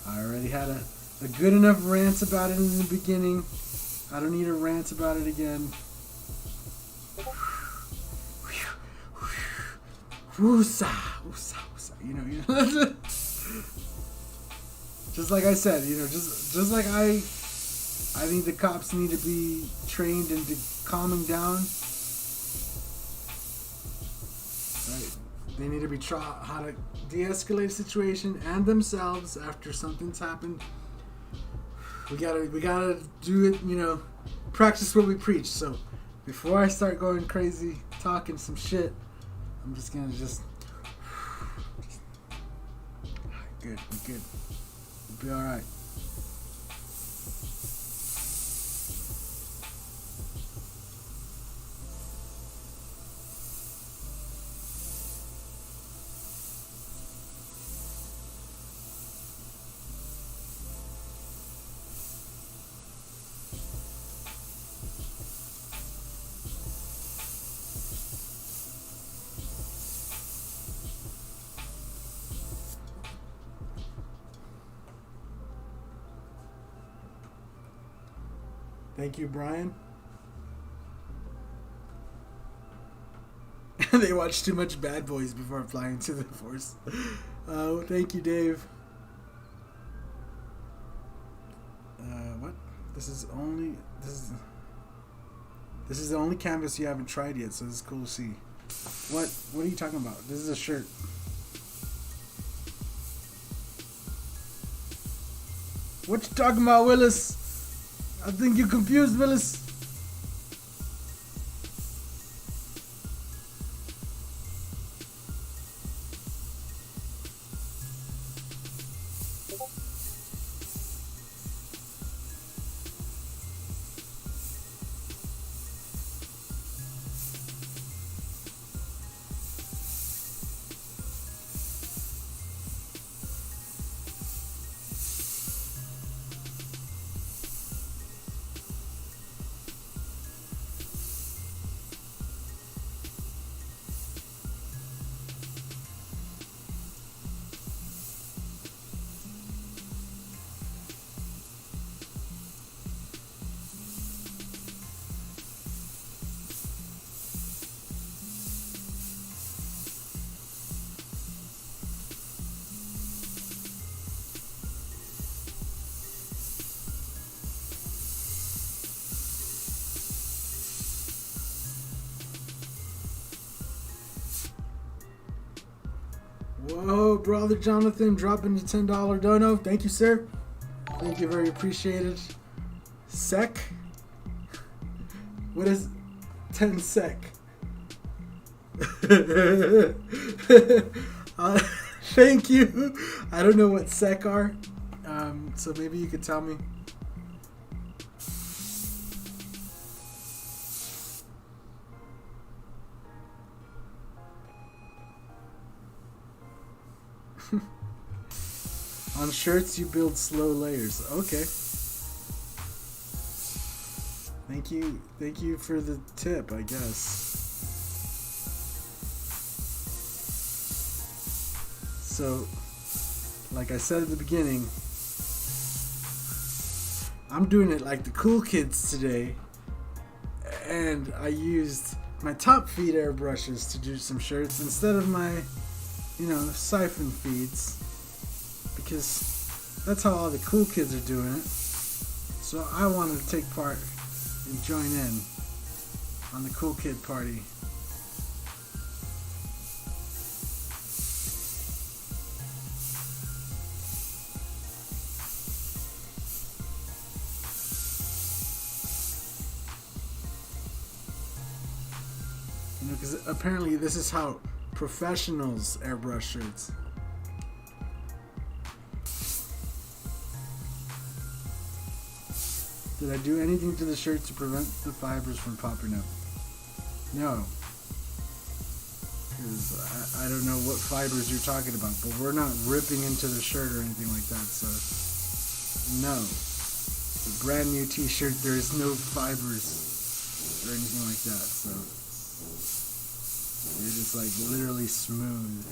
I already had a good enough rant about it in the beginning. I don't need a rant about it again. Woosa, woosa, woosa. You know. Just like I said, you know, just like I think the cops need to be trained into calming down. Right? They need to be taught how to de-escalate a situation and themselves after something's happened. We gotta do it, you know, practice what we preach. So before I start going crazy, talking some shit, I'm just gonna good, we're good. We'll be alright. Thank you, Brian. They watch too much Bad Boys before applying to the force. Thank you, Dave. What? This is the only canvas you haven't tried yet, so this is cool to see. What are you talking about? This is a shirt. What you talking about, Willis? I think you're confused, Willis. Whoa, brother Jonathan, dropping the $10 dono. Thank you, sir. Thank you, very appreciated. Sec? What is 10 sec? Thank you. I don't know what sec are, so maybe you could tell me. On shirts, you build slow layers. Okay. Thank you for the tip, I guess. So, like I said at the beginning, I'm doing it like the cool kids today, and I used my top feed airbrushes to do some shirts instead of my, siphon feeds, because that's how all the cool kids are doing it. So I wanted to take part and join in on the cool kid party. Because apparently this is how professionals airbrush shirts. Did I do anything to the shirt to prevent the fibers from popping up? No. Because I don't know what fibers you're talking about, but we're not ripping into the shirt or anything like that, so no. The brand new t-shirt, there is no fibers or anything like that, so you're just like literally smooth.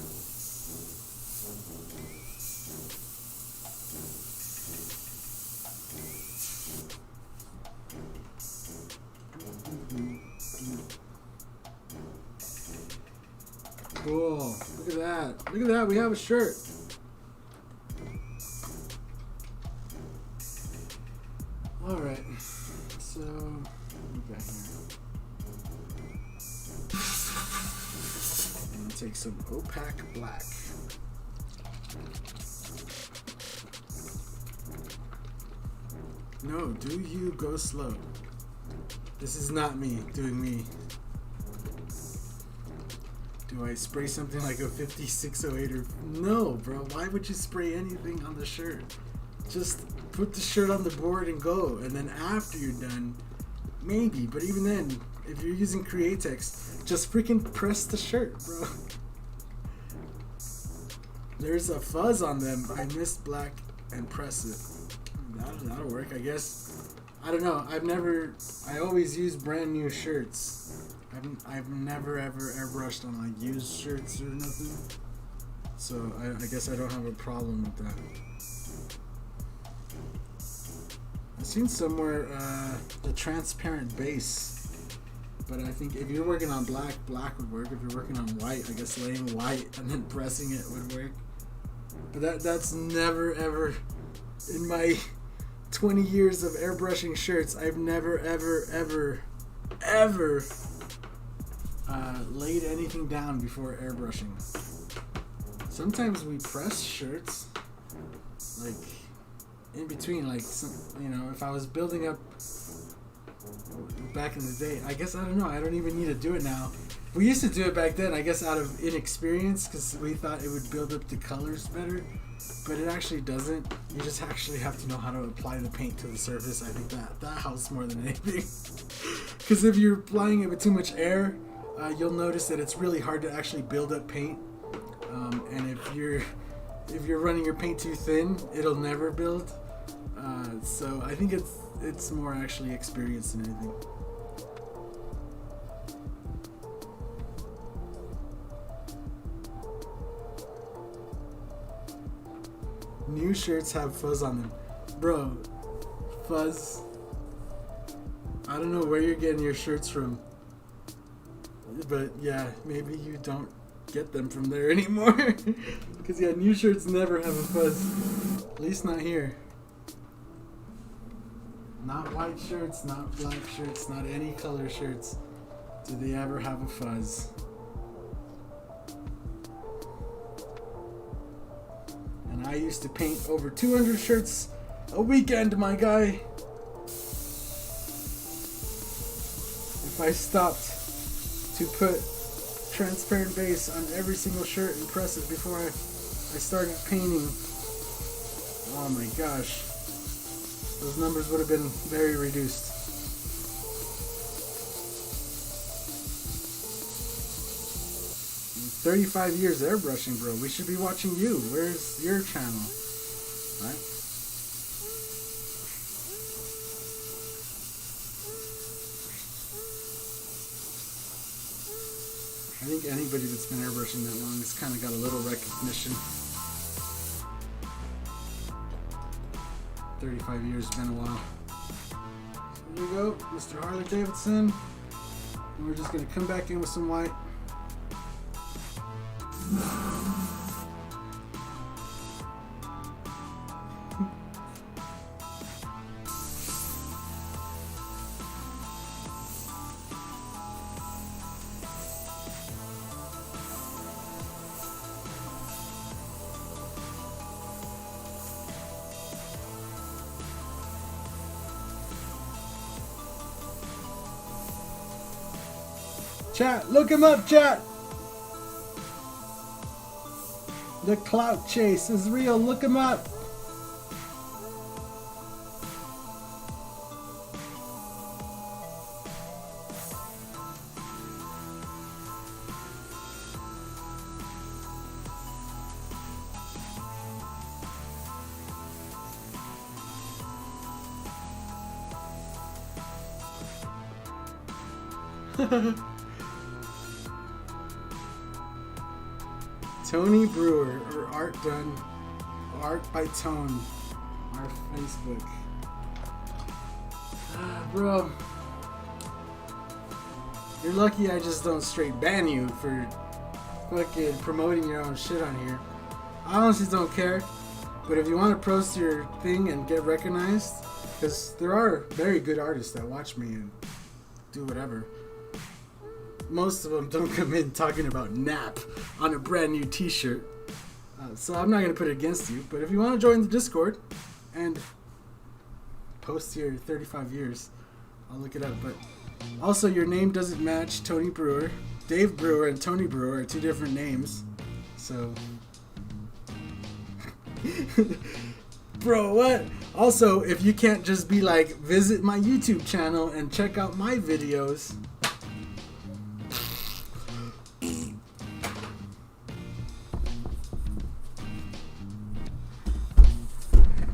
Cool. Look at that. Look at that. We have a shirt. Alright. So, what we got here? I'm going to take some opaque black. No, do you go slow? This is not me doing me. Do I spray something like a 5608 or... No, bro. Why would you spray anything on the shirt? Just put the shirt on the board and go. And then after you're done, maybe. But even then, if you're using Createx, just freaking press the shirt, bro. There's a fuzz on them. I missed black and press it. That'll work, I guess. I don't know. I always use brand new shirts. I've never ever airbrushed on like used shirts or nothing, so I guess I don't have a problem with that. I've seen somewhere the transparent base. But I think if you're working on black, black would work. If you're working on white, I guess laying white and then pressing it would work. But that's never ever, in my 20 years of airbrushing shirts, I've never ever laid anything down before airbrushing. Sometimes we press shirts, like in between, like if I was building up back in the day, I guess, I don't know, I don't even need to do it now. We used to do it back then, I guess out of inexperience, because we thought it would build up the colors better, but it actually doesn't. You just actually have to know how to apply the paint to the surface. I think that helps more than anything. Because if you're applying it with too much air, you'll notice that it's really hard to actually build up paint. And if you're running your paint too thin, it'll never build. So I think it's more actually experience than anything. New shirts have fuzz on them. Bro, fuzz. I don't know where you're getting your shirts from. But yeah, maybe you don't get them from there anymore. Because yeah, new shirts never have a fuzz. At least not here. Not white shirts, not black shirts, not any color shirts. Do they ever have a fuzz? And I used to paint over 200 shirts a weekend, my guy. If I stopped to put transparent base on every single shirt and press it before I started painting, oh my gosh, those numbers would have been very reduced. And 35 years airbrushing, bro. We should be watching you. Where's your channel? Right? I think anybody that's been airbrushing that long has kind of got a little recognition. 35 years has been a while. So here we go, Mr. Harley Davidson. And we're just going to come back in with some white. Chat, look him up, chat. The clout chase is real. Look him up. Tony Brewer, or Art Done, Art by Tone, our Facebook. Bro, you're lucky I just don't straight ban you for fucking promoting your own shit on here. I honestly don't care, but if you want to post your thing and get recognized, because there are very good artists that watch me and do whatever. Most of them don't come in talking about nap on a brand new t-shirt. So I'm not going to put it against you. But if you want to join the Discord and post your 35 years, I'll look it up. But also, your name doesn't match Tony Brewer. Dave Brewer and Tony Brewer are two different names. So... Bro, what? Also, if you can't just be like, visit my YouTube channel and check out my videos...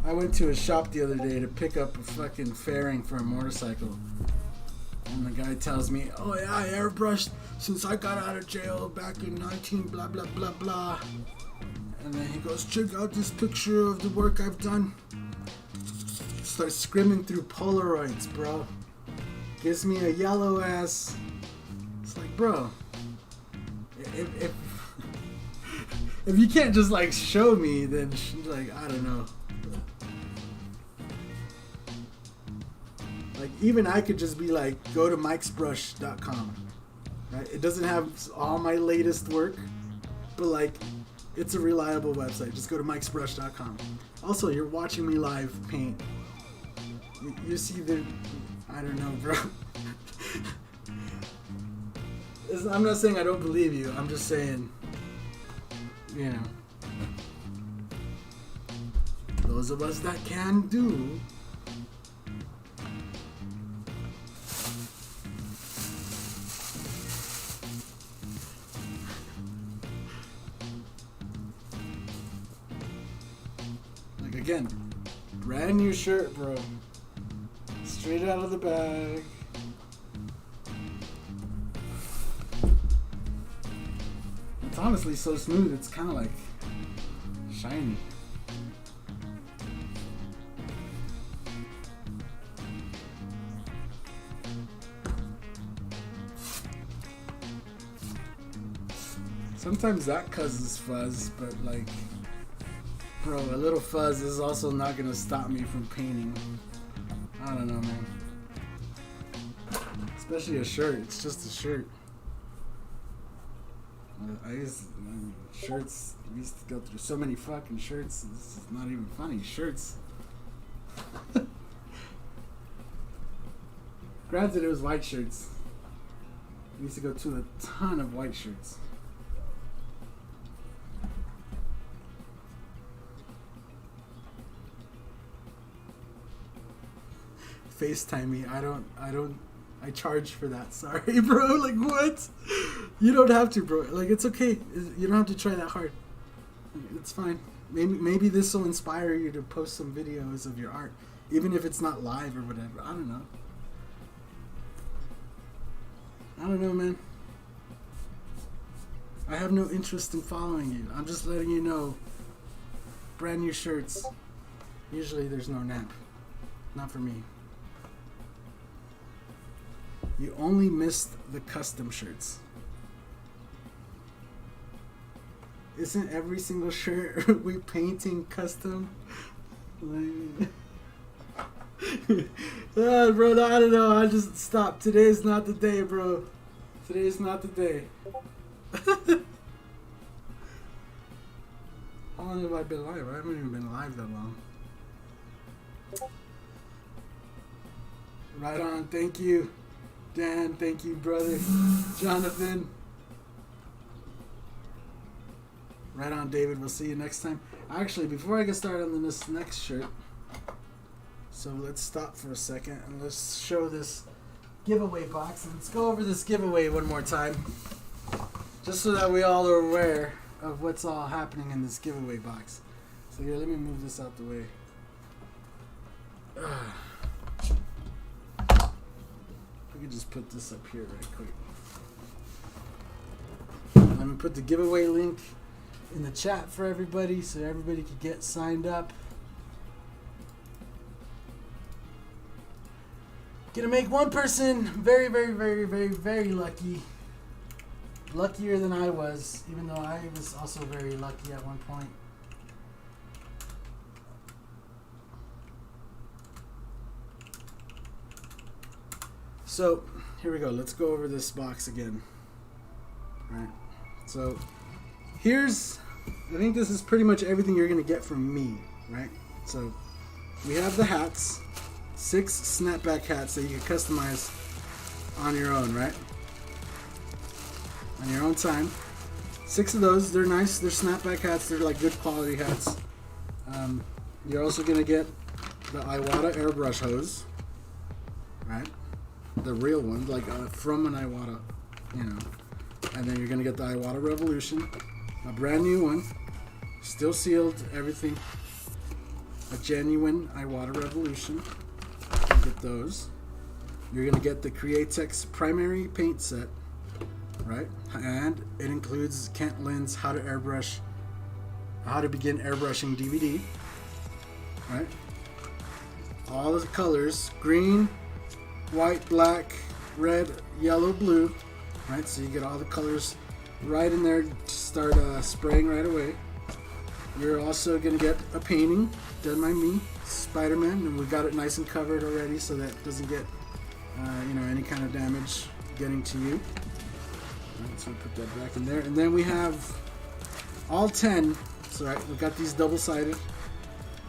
I went to a shop the other day to pick up a fucking fairing for a motorcycle. And the guy tells me, oh yeah, I airbrushed since I got out of jail back in 19 blah blah blah blah. And then he goes, check out this picture of the work I've done. It's start scrimming through Polaroids, bro. Gives me a yellow ass. It's like, bro, if if you can't just like show me, then like I don't know. Like even I could just be like, go to mikesbrush.com, right? It doesn't have all my latest work, but like it's a reliable website. Just go to mikesbrush.com. Also, you're watching me live paint. You see the, I don't know, bro. I'm not saying I don't believe you. I'm just saying, you know, those of us that can do. Like again, brand new shirt, bro. Straight out of the bag. It's honestly so smooth, it's kind of like shiny. Sometimes that causes fuzz, but like, bro, a little fuzz is also not gonna stop me from painting. I don't know, man. Especially a shirt. It's just a shirt. Shirts. We used to go through so many fucking shirts. This is not even funny. Shirts. Granted, it was white shirts. We used to go to a ton of white shirts. FaceTime me. I charge for that. Sorry, bro. Like, what? You don't have to, bro. Like, it's okay. You don't have to try that hard. It's fine. Maybe this will inspire you to post some videos of your art, even if it's not live or whatever. I don't know. I don't know, man. I have no interest in following you. I'm just letting you know. Brand new shirts. Usually there's no nap. Not for me. You only missed the custom shirts. Isn't every single shirt we painting custom? Like, bro, I don't know. I just stopped. Today's not the day, bro. Today's not the day. How long have I been live? I haven't even been live that long. Right on. Thank you. Dan, thank you, brother. Jonathan. Right on, David. We'll see you next time. Actually, before I get started on this next shirt, so let's stop for a second and let's show this giveaway box. And let's go over this giveaway one more time, just so that we all are aware of what's all happening in this giveaway box. So here, let me move this out the way. We can just put this up here right quick. Let me put the giveaway link in the chat for everybody so everybody could get signed up. Gonna make one person very, very, very, very, very lucky. Luckier than I was, even though I was also very lucky at one point. So, here we go. Let's go over this box again. All right. So, I think this is pretty much everything you're going to get from me, right? So, we have the hats. 6 snapback hats that you can customize on your own, right? On your own time. 6 of those. They're nice. They're snapback hats. They're like good quality hats. You're also going to get the Iwata airbrush hose, right? The real one, like from an Iwata, you know. And then you're going to get the Iwata Revolution, a brand new one, still sealed, everything. A genuine Iwata Revolution. You get those. You're going to get the Createx primary paint set, right? And it includes Kent Lynn's How to Begin Airbrushing DVD, right? all the colors: green, white, black, red, yellow, blue. Right, so you get all the colors right in there to start spraying right away. You're also gonna get a painting done by me, Spider-Man, and we got it nice and covered already, so that doesn't get any kind of damage getting to you. Right, so we put that back in there, and then we have all 10. So right, we got these double-sided.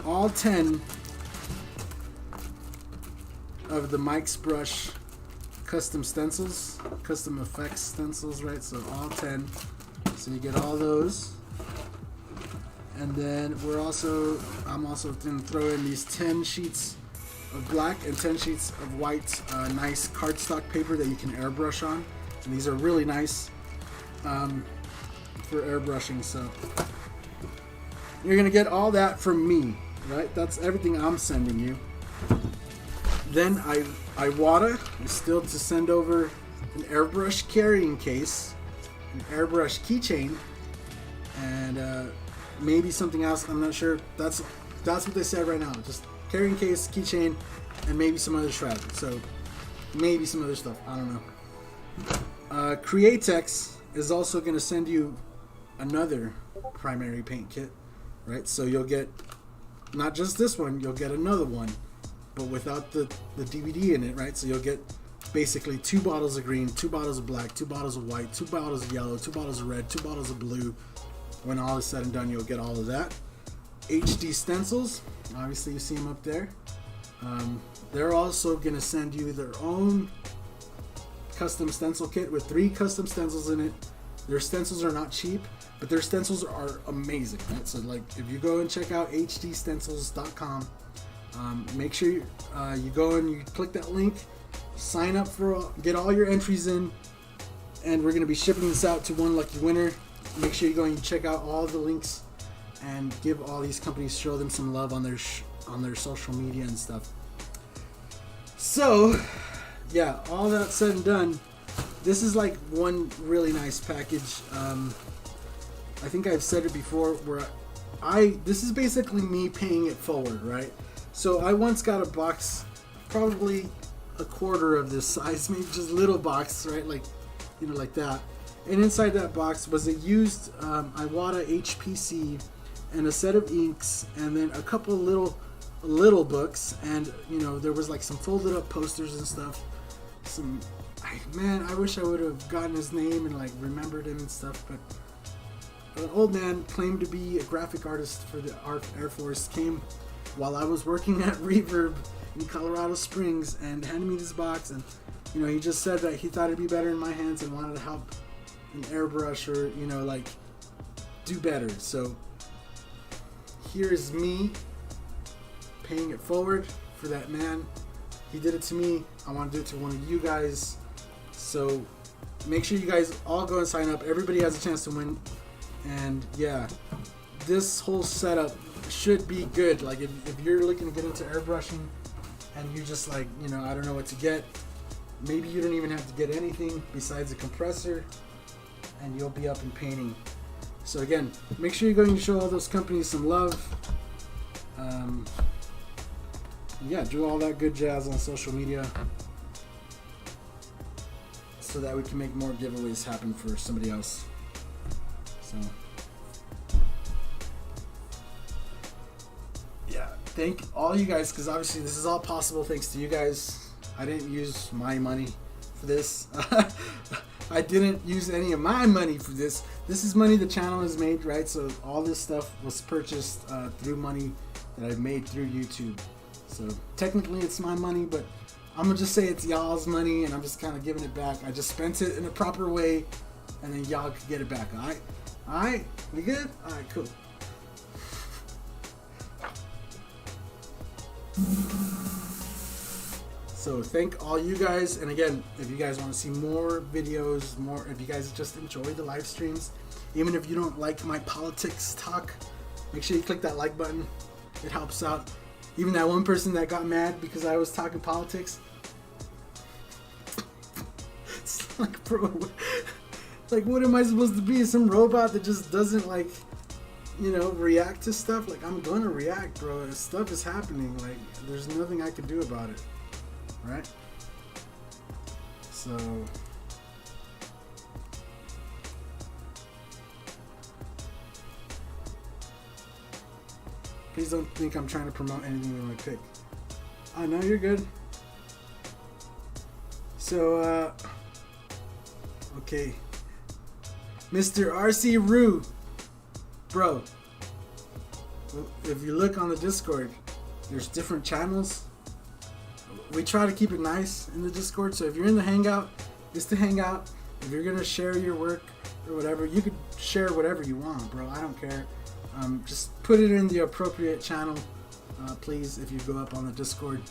All 10 of the Mike's Brush custom stencils, custom effects stencils, right? So all 10. So you get all those. And then I'm also going to throw in these 10 sheets of black and 10 sheets of white, nice cardstock paper that you can airbrush on. And these are really nice for airbrushing. So you're going to get all that from me, right? That's everything I'm sending you. Then Iwata is still to send over an airbrush carrying case, an airbrush keychain, and maybe something else. I'm not sure. That's what they said right now. Just carrying case, keychain, and maybe some other shred. So maybe some other stuff. I don't know. Createx is also going to send you another primary paint kit, right? So you'll get not just this one. You'll get another one, but without the DVD in it, right? So you'll get basically 2 bottles of green, 2 bottles of black, 2 bottles of white, 2 bottles of yellow, 2 bottles of red, 2 bottles of blue. When all is said and done, you'll get all of that. HD stencils, obviously you see them up there. They're also going to send you their own custom stencil kit with 3 custom stencils in it. Their stencils are not cheap, but their stencils are amazing, right? So like if you go and check out hdstencils.com, make sure you go and you click that link, sign up get all your entries in, and we're going to be shipping this out to one lucky winner. Make sure you go and you check out all the links and give all these companies, show them some love on their social media and stuff. So yeah, all that said and done, this is like one really nice package. I think I've said it before, where this is basically me paying it forward, right? So I once got a box, probably a quarter of this size, maybe just a little box, right? Like, like that. And inside that box was a used Iwata HPC and a set of inks, and then a couple of little books, and there was like some folded up posters and stuff. I wish I would have gotten his name and like remembered him and stuff, but an old man claimed to be a graphic artist for the Air Force, came while I was working at Reverb in Colorado Springs and handed me this box, and he just said that he thought it'd be better in my hands and wanted to help an airbrush or like do better. So here's me paying it forward for that man. He did it to me. I want to do it to one of you guys. So make sure you guys all go and sign up. Everybody has a chance to win. And yeah, this whole setup should be good. Like if you're looking to get into airbrushing and you just like, I don't know what to get, maybe you don't even have to get anything besides a compressor, and you'll be up and painting. So again, make sure you're going to show all those companies some love. Yeah, do all that good jazz on social media so that we can make more giveaways happen for somebody else. So yeah, thank all you guys, because obviously this is all possible thanks to you guys. I didn't use my money for this. I didn't use any of my money for this. This is money the channel has made, right? So all this stuff was purchased through money that I've made through YouTube. So technically it's my money, but I'm gonna just say it's y'all's money, and I'm just kind of giving it back. I just spent it in a proper way, and then y'all could get it back. All right, we good? All right, cool. So thank all you guys, and again, if you guys want to see more videos, if you guys just enjoy the live streams, even if you don't like my politics talk, make sure you click that like button. It helps out. Even that one person that got mad because I was talking politics. It's like, bro, like what am I supposed to be? Some robot that just doesn't like, you know, react to stuff, like I'm gonna react, bro. Stuff is happening. Like there's nothing I can do about it, right? So please don't think I'm trying to promote anything in my pick. Oh no, you're good. So okay, Mr. RC Roo, bro. If you look on the Discord, there's different channels. We try to keep it nice in the Discord, so if you're in the Hangout, it's to hang out. If you're gonna share your work or whatever, you could share whatever you want, bro. I don't care. Just put it in the appropriate channel, please. If you go up on the Discord,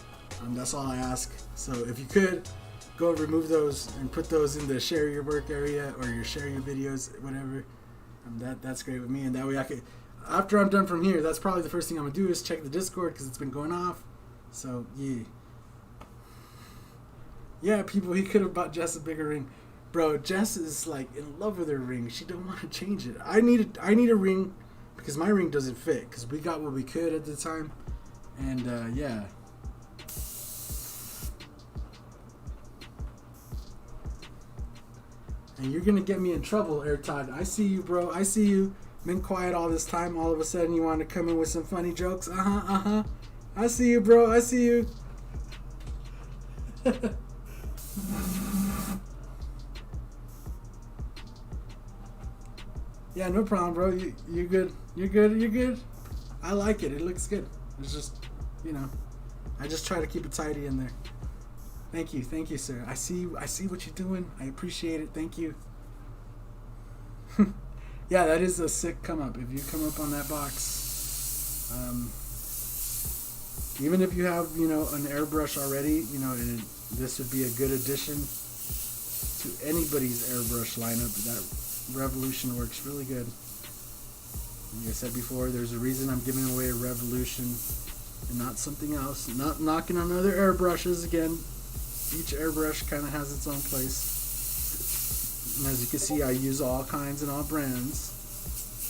that's all I ask. So if you could go remove those and put those in the share your work area or your share your videos, whatever. That's great with me, and that way I could. After I'm done from here, that's probably the first thing I'm gonna do is check the Discord because it's been going off. So yeah, people. He could have bought Jess a bigger ring, bro. Jess is like in love with her ring. She don't want to change it. I need a ring because my ring doesn't fit because we got what we could at the time, and yeah. And you're gonna get me in trouble, AirTod. I see you, bro. I see you. Been quiet all this time. All of a sudden, you want to come in with some funny jokes. I see you, bro. I see you. Yeah, no problem, bro. You're good. You're good. You're good. I like it. It looks good. It's just, you know, I just try to keep it tidy in there. Thank you, sir. I see what you're doing. I appreciate it. Thank you. Yeah, that is a sick come up. If you come up on that box, even if you have, you know, an airbrush already, you know, this would be a good addition to anybody's airbrush lineup. That Revolution works really good. Like I said before, there's a reason I'm giving away a Revolution and not something else. Not knocking on other airbrushes again. Each airbrush kind of has its own place. And as you can see, I use all kinds and all brands.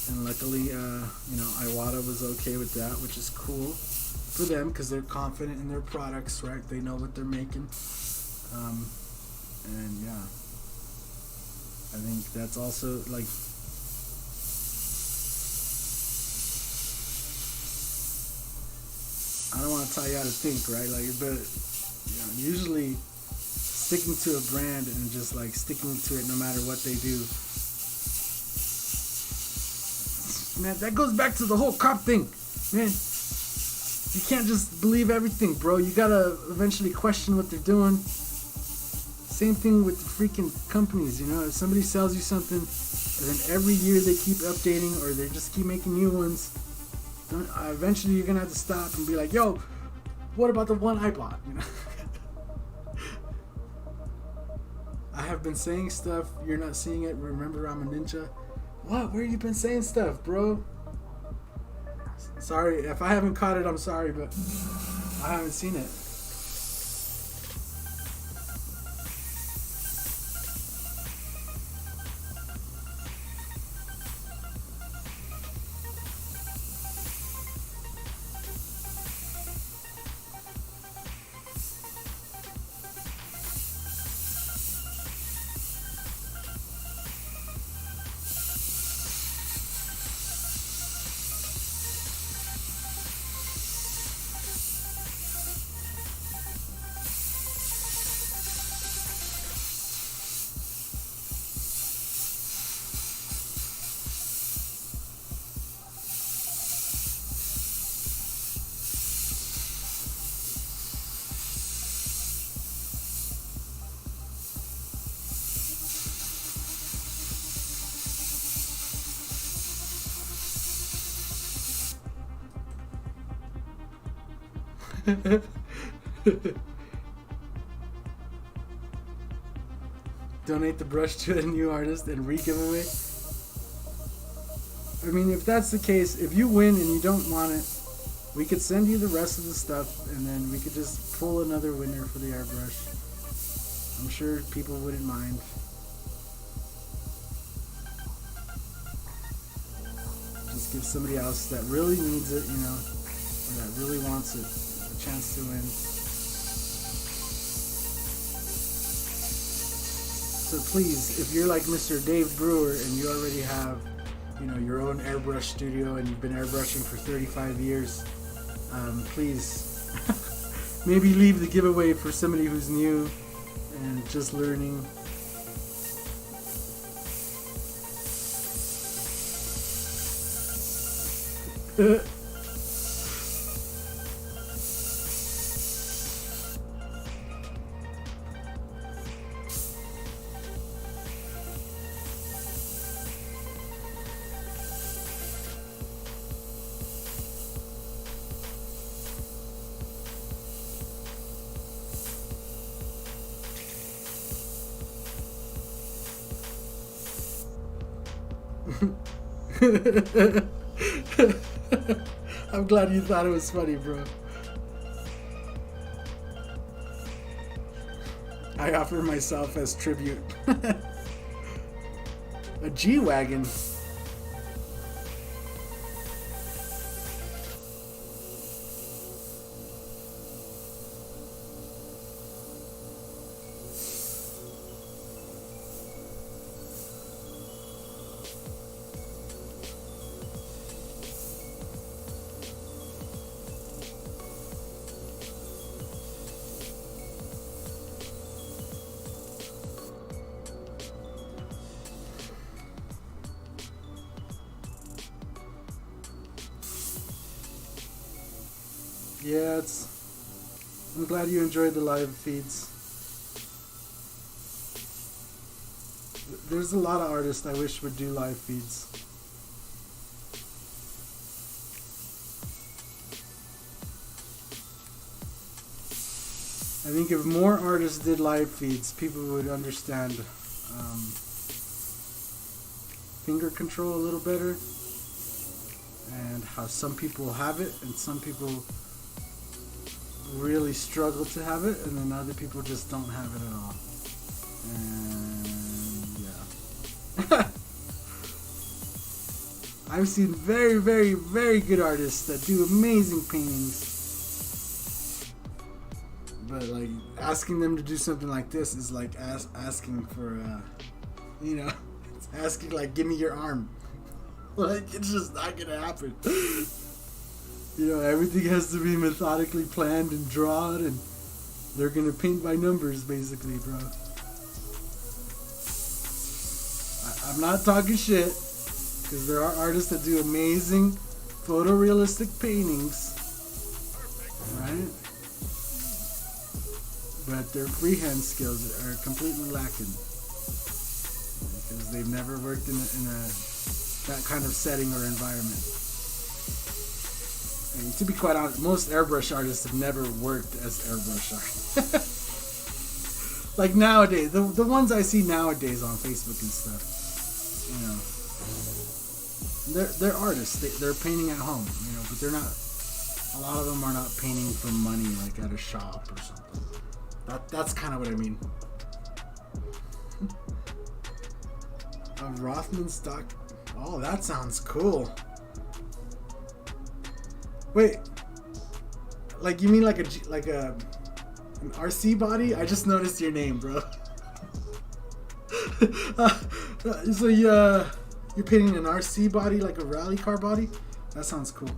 And luckily, you know, Iwata was okay with that, which is cool for them because they're confident in their products, right? They know what they're making. And yeah, I think that's also like, I don't want to tell you how to think, right? Like, but you know, usually sticking to a brand and just like sticking to it no matter what they do. Man, that goes back to the whole cop thing, man. You can't just believe everything, bro. You gotta eventually question what they're doing. Same thing with the freaking companies, you know. If somebody sells you something, and then every year they keep updating or they just keep making new ones, eventually you're gonna have to stop and be like, yo, what about the one I bought? You know. I have been saying stuff. You're not seeing it. Remember, I'm a ninja. What? Where you been saying stuff, bro? Sorry if I haven't caught it. I'm sorry, but I haven't seen it. Donate the brush to a new artist and re-giveaway. I mean, if that's the case, if you win and you don't want it, we could send you the rest of the stuff and then we could just pull another winner for the airbrush. I'm sure people wouldn't mind. Just give somebody else that really needs it, you know, or that really wants it, a chance to win. So please, if you're like Mr. Dave Brewer and you already have, you know, your own airbrush studio and you've been airbrushing for 35 years, please maybe leave the giveaway for somebody who's new and just learning. I'm glad you thought it was funny, bro. I offer myself as tribute. A G-Wagon. Yeah, I'm glad you enjoyed the live feeds. There's a lot of artists I wish would do live feeds. I think if more artists did live feeds, people would understand finger control a little better, and how some people have it and some people really struggle to have it, and then other people just don't have it at all. And yeah. I've seen very, very, very good artists that do amazing paintings, but like asking them to do something like this is like asking for you know, it's asking like, give me your arm. Like, it's just not gonna happen. You know, everything has to be methodically planned and drawn, and they're gonna paint by numbers, basically, bro. I'm not talking shit, because there are artists that do amazing photorealistic paintings, right? But their freehand skills are completely lacking, because they've never worked in that kind of setting or environment. And to be quite honest, most airbrush artists have never worked as airbrush artists. Like nowadays, the ones I see nowadays on Facebook and stuff, you know, they're artists. They're painting at home, you know, but they're not. A lot of them are not painting for money, like at a shop or something. That's kind of what I mean. A Rothman stock. Oh, that sounds cool. Wait, like you mean like an RC body? I just noticed your name, bro. So you're painting an RC body, like a rally car body? That sounds cool.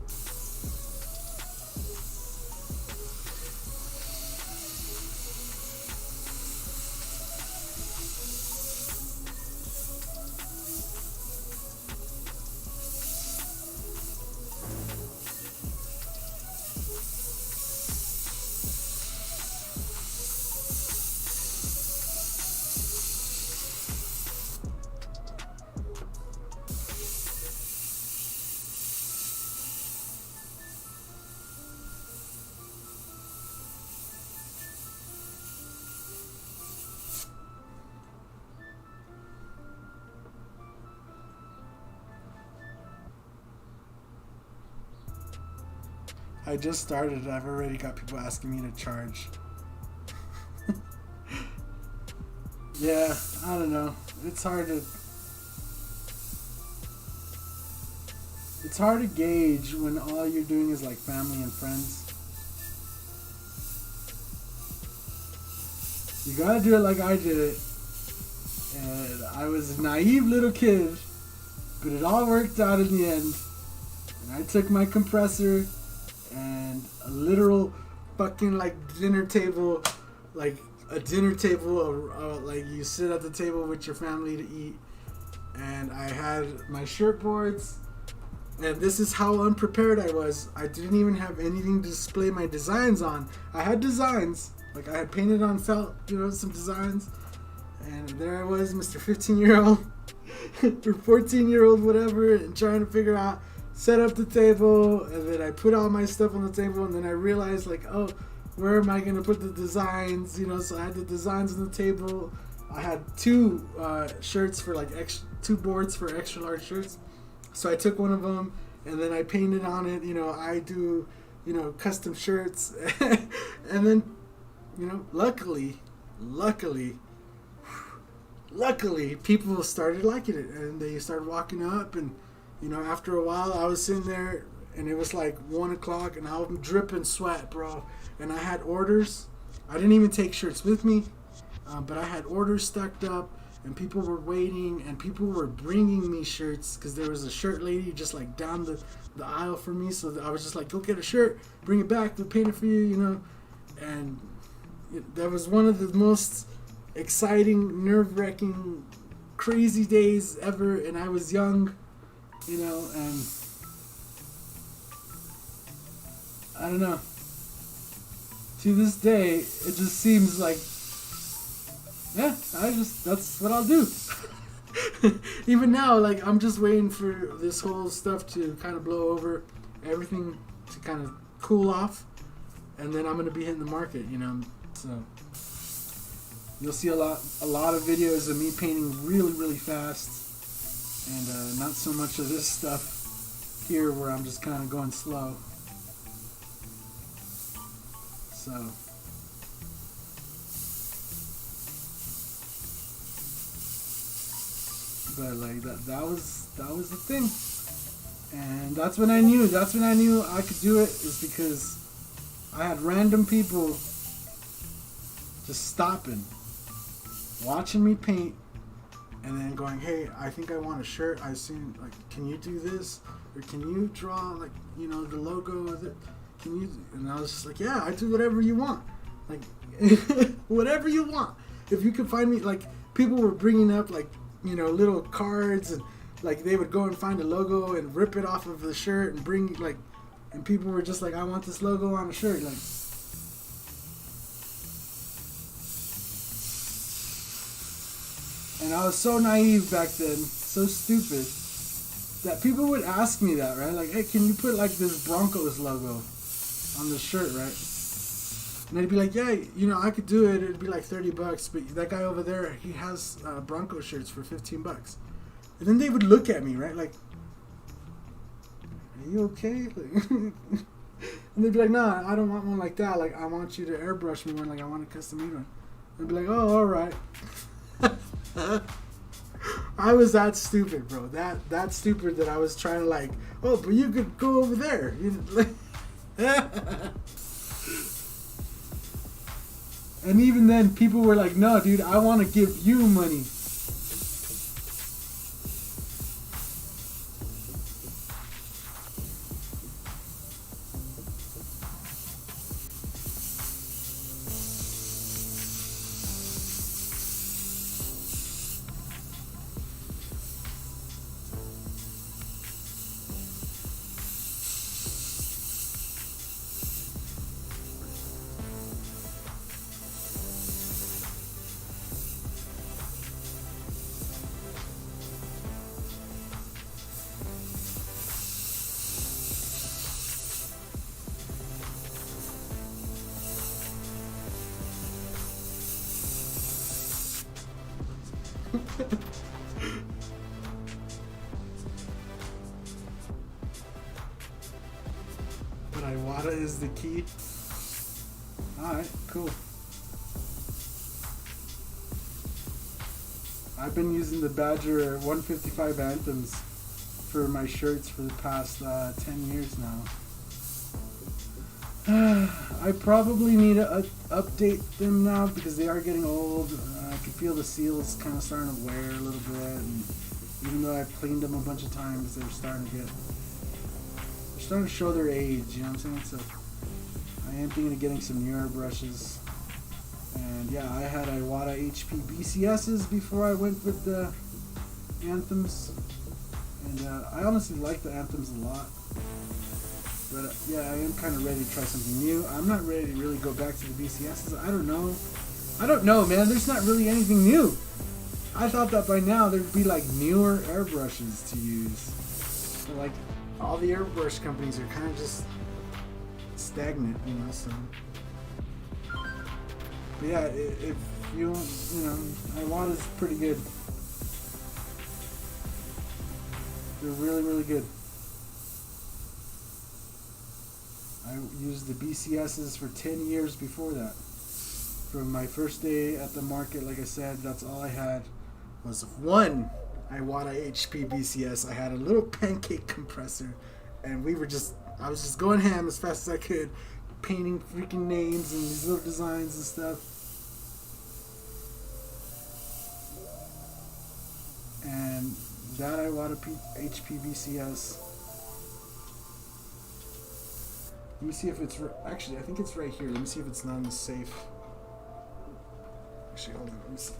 I just started. I've already got people asking me to charge. Yeah, I don't know. It's it's hard to gauge when all you're doing is like family and friends. You gotta do it like I did it. And I was a naive little kid, but it all worked out in the end. And I took my compressor and a literal fucking like dinner table, like a dinner table, like you sit at the table with your family to eat. And I had my shirt boards, and this is how unprepared I was. I didn't even have anything to display my designs on. I had designs, like I had painted on felt, some designs. And there I was, Mr. 15-year-old or 14-year-old, whatever, and trying to figure out, set up the table, and then I put all my stuff on the table, and then I realized, like, oh, where am I going to put the designs? So I had the designs on the table. I had two shirts for like two boards for extra large shirts. So I took one of them, and then I painted on it. I do, custom shirts. And then, luckily, people started liking it, and they started walking up, and after a while, I was sitting there, and it was like 1 o'clock, and I was dripping sweat, bro. And I had orders. I didn't even take shirts with me, but I had orders stacked up, and people were waiting, and people were bringing me shirts, because there was a shirt lady just like down the aisle for me. So I was just like, go get a shirt, bring it back, we'll paint it for you, And that was one of the most exciting, nerve-wracking, crazy days ever, and I was young, and I don't know. To this day, it just seems like, yeah, that's what I'll do. Even now, like, I'm just waiting for this whole stuff to kind of blow over, everything to kind of cool off, and then I'm going to be hitting the market, so you'll see a lot of videos of me painting really, really fast, and not so much of this stuff here where I'm just kind of going slow. So, but like that was the thing, and that's when I knew I could do it, is because I had random people just stopping, watching me paint, and then going, hey, I think I want a shirt. I seen, like, can you do this? Or can you draw, like, the logo of it? Can you? And I was just like, yeah, I do whatever you want. Like, whatever you want. If you could find me, like, people were bringing up, like, little cards, and, like, they would go and find a logo and rip it off of the shirt and bring, like, and people were just like, I want this logo on a shirt. Like, and I was so naive back then, so stupid, that people would ask me that, right? Like, hey, can you put, like, this Broncos logo on the shirt, right? And they'd be like, yeah, I could do it. It'd be like $30, but that guy over there, he has Broncos shirts for $15. And then they would look at me, right? Like, are you okay? Like, and they'd be like, nah, I don't want one like that. Like, I want you to airbrush me one. Like, I want a custom made one. I'd be like, oh, all right. I was that stupid, bro. That stupid that I was trying to, like, oh, but you could go over there. And even then, people were like, no, dude, I want to give you money. But Iwata is the key. Alright, cool. I've been using the Badger 155 anthems for my shirts for the past 10 years now. I probably need to update them now because they are getting old. I can feel the seals kind of starting to wear a little bit, and even though I've cleaned them a bunch of times, they're starting to show their age. You know what I'm saying? So I am thinking of getting some newer brushes. And yeah, I had Iwata HP BCSs before I went with the Anthems, and I honestly like the Anthems a lot. But yeah, I am kind of ready to try something new. I'm not ready to really go back to the BCSs. I don't know, man. There's not really anything new. I thought that by now there'd be like newer airbrushes to use. But like all the airbrush companies are kind of just stagnant, you know. So, but yeah, if you know, Iwata's pretty good. They're really, really good. I used the BCSs for 10 years before that. From my first day at the market, like I said, that's all I had was one Iwata HP BCS. I had a little pancake compressor, and I was just going ham as fast as I could, painting freaking names and these little designs and stuff. And that Iwata HP BCS. Let me see if it's actually. I think it's right here. Let me see if it's not in the safe. Actually, hold on. Let me see.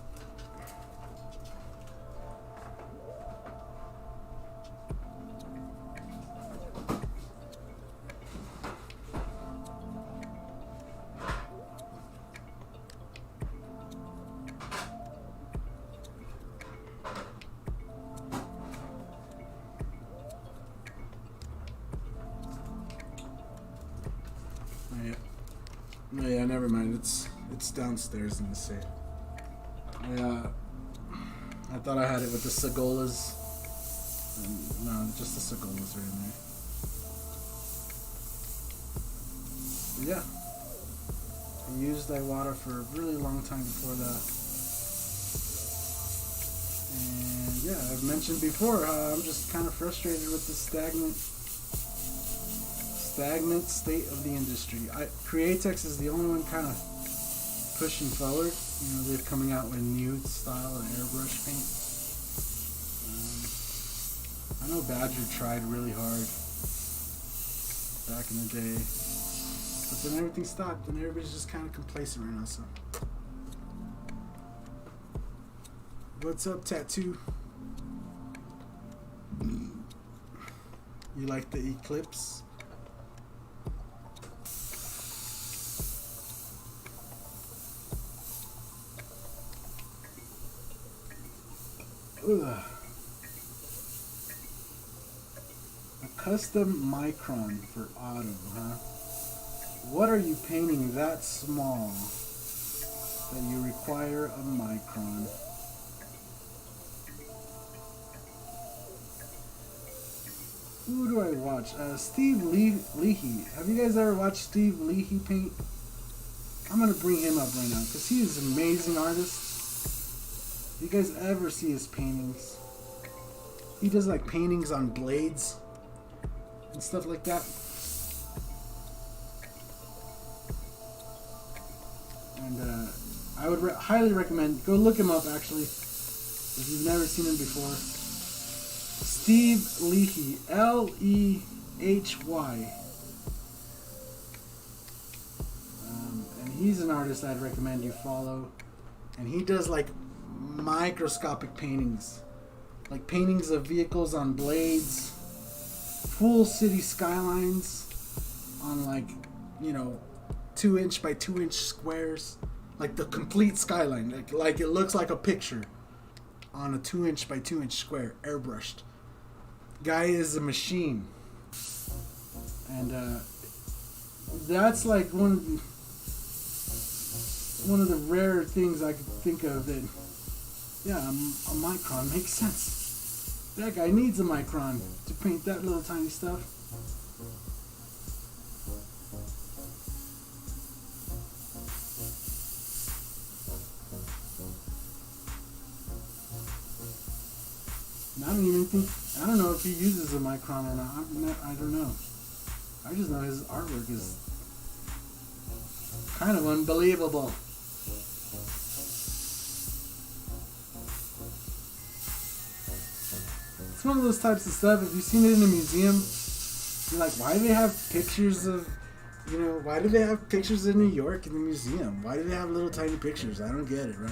No, yeah, never mind. It's downstairs in the safe. I thought I had it with the Segolas. No, just the Segolas are in there. But yeah, I used Iwata for a really long time before that. And yeah, I've mentioned before how I'm just kind of frustrated with the stagnant state of the industry. Createx is the only one kind of pushing forward. You know, they're coming out with new style of airbrush paint. I know Badger tried really hard back in the day, but then everything stopped and everybody's just kind of complacent right now. So, what's up, Tattoo? You like the Eclipse? Ugh. A custom micron for auto, huh? What are you painting that small that you require a micron? Who do I watch? Steve Leahy. Have you guys ever watched Steve Leahy paint? I'm gonna bring him up right now because he is an amazing artist. You guys ever see his paintings? He does like paintings on blades and stuff like that. And I would highly recommend, go look him up actually, if you've never seen him before. Steve Leahy, Lehy. And he's an artist I'd recommend you follow. And he does like microscopic paintings, like paintings of vehicles on blades, full city skylines on like, 2-inch by 2-inch squares, like the complete skyline, like it looks like a picture on a 2-inch by 2-inch square, airbrushed. Guy is a machine, and that's like one of the rare things I could think of that. Yeah, a micron makes sense. That guy needs a micron to paint that little tiny stuff. And I I don't know if he uses a micron or not. I don't know. I just know his artwork is kind of unbelievable. It's one of those types of stuff, if you've seen it in a museum, you're like, why do they have pictures of, why do they have pictures in New York in the museum? Why do they have little tiny pictures? I don't get it, right?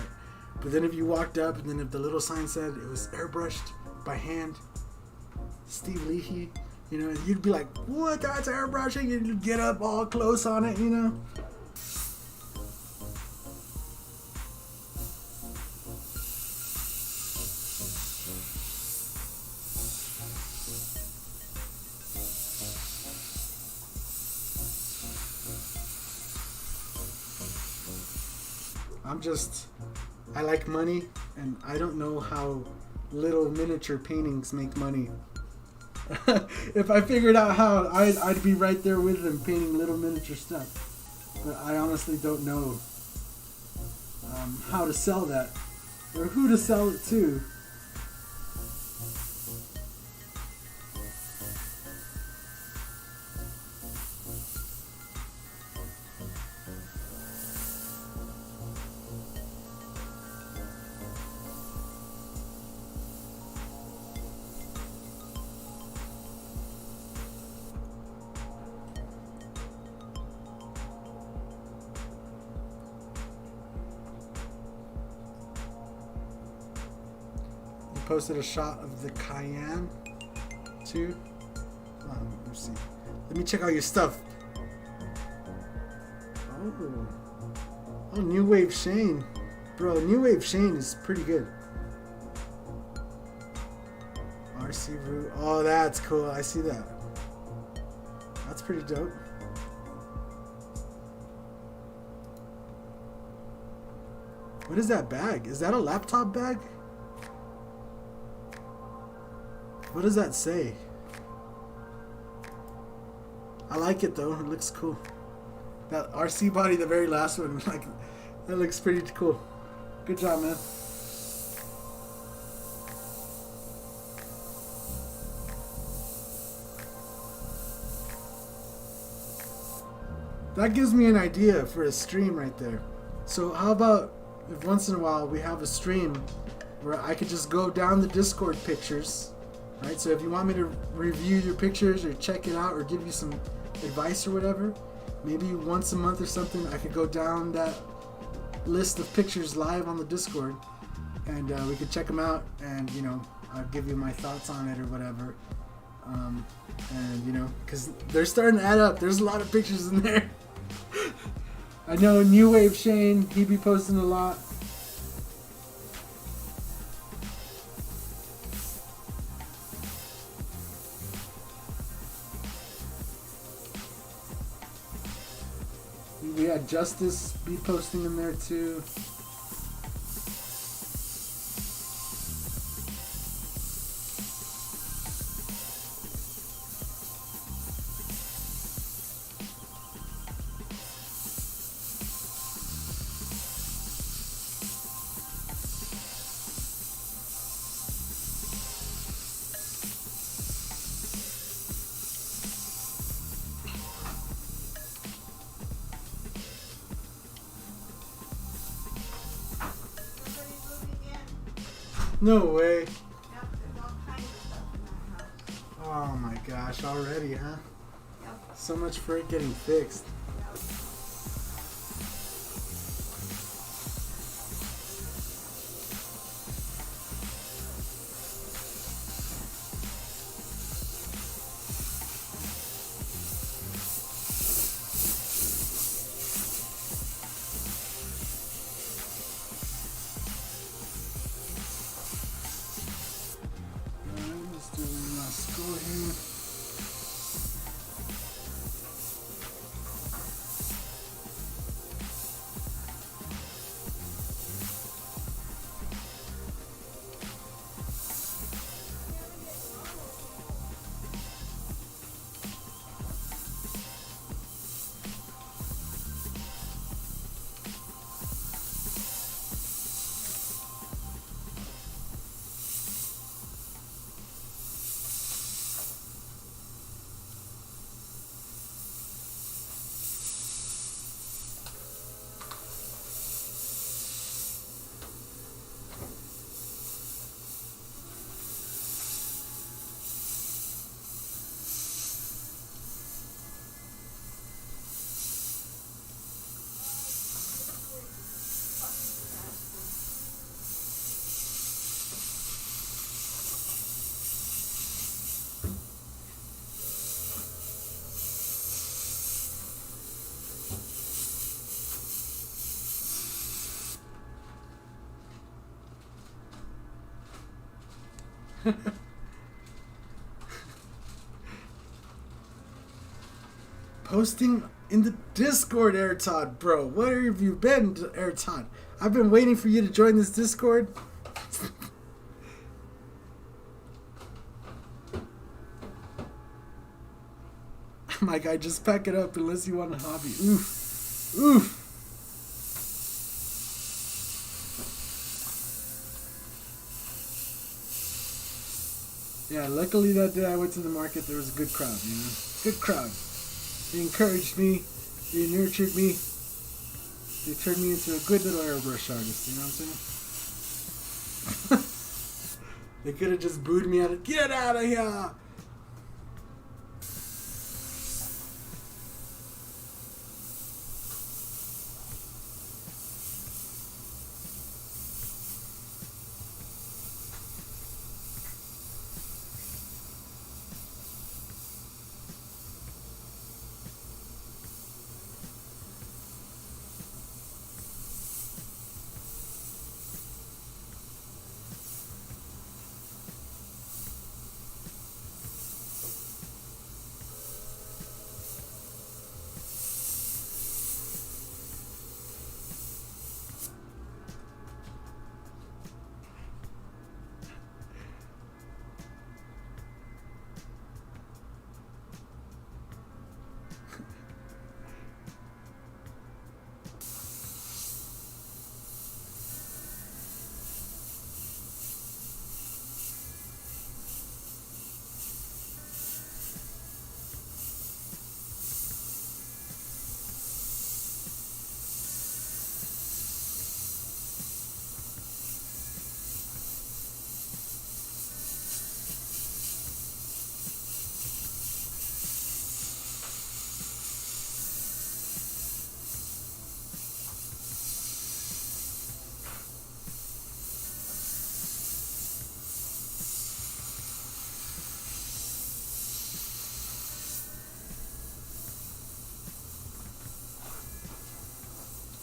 But then if you walked up and then if the little sign said it was airbrushed by hand, Steve Leahy, you'd be like, what, that's airbrushing? And you'd get up all close on it, I like money, and I don't know how little miniature paintings make money. If I figured out how, I'd be right there with them painting little miniature stuff. But I honestly don't know how to sell that, or who to sell it to. Posted a shot of the Cayenne too. Let me see. Let me check out your stuff. Oh, New Wave Shane, bro. New Wave Shane is pretty good. RC Root. Oh, that's cool. I see that. That's pretty dope. What is that bag? Is that a laptop bag? What does that say? I like it though. It looks cool. That RC body, the very last one, like that looks pretty cool. Good job, man. That gives me an idea for a stream right there. So how about if once in a while we have a stream where I could just go down the Discord pictures. Right, so if you want me to review your pictures or check it out or give you some advice or whatever, maybe once a month or something, I could go down that list of pictures live on the Discord, and we could check them out, and I'll give you my thoughts on it or whatever. And because they're starting to add up. There's a lot of pictures in there. I know New Wave Shane, he be posting a lot. We had Justice be posting in there too. No way. Yep, there's all kinds of stuff in that house. Oh my gosh, already, huh? Yep. So much for it getting fixed. Yep. Let's do one last score here. Posting in the Discord, Airtod, bro. Where have you been, Airtod? I've been waiting for you to join this Discord. My guy, just pack it up unless you want a hobby. Oof. Oof. Yeah, luckily that day I went to the market, there was a good crowd, you know? Good crowd. They encouraged me. They nurtured me. They turned me into a good little airbrush artist, you know what I'm saying? They could have just booed me out of, get out of here!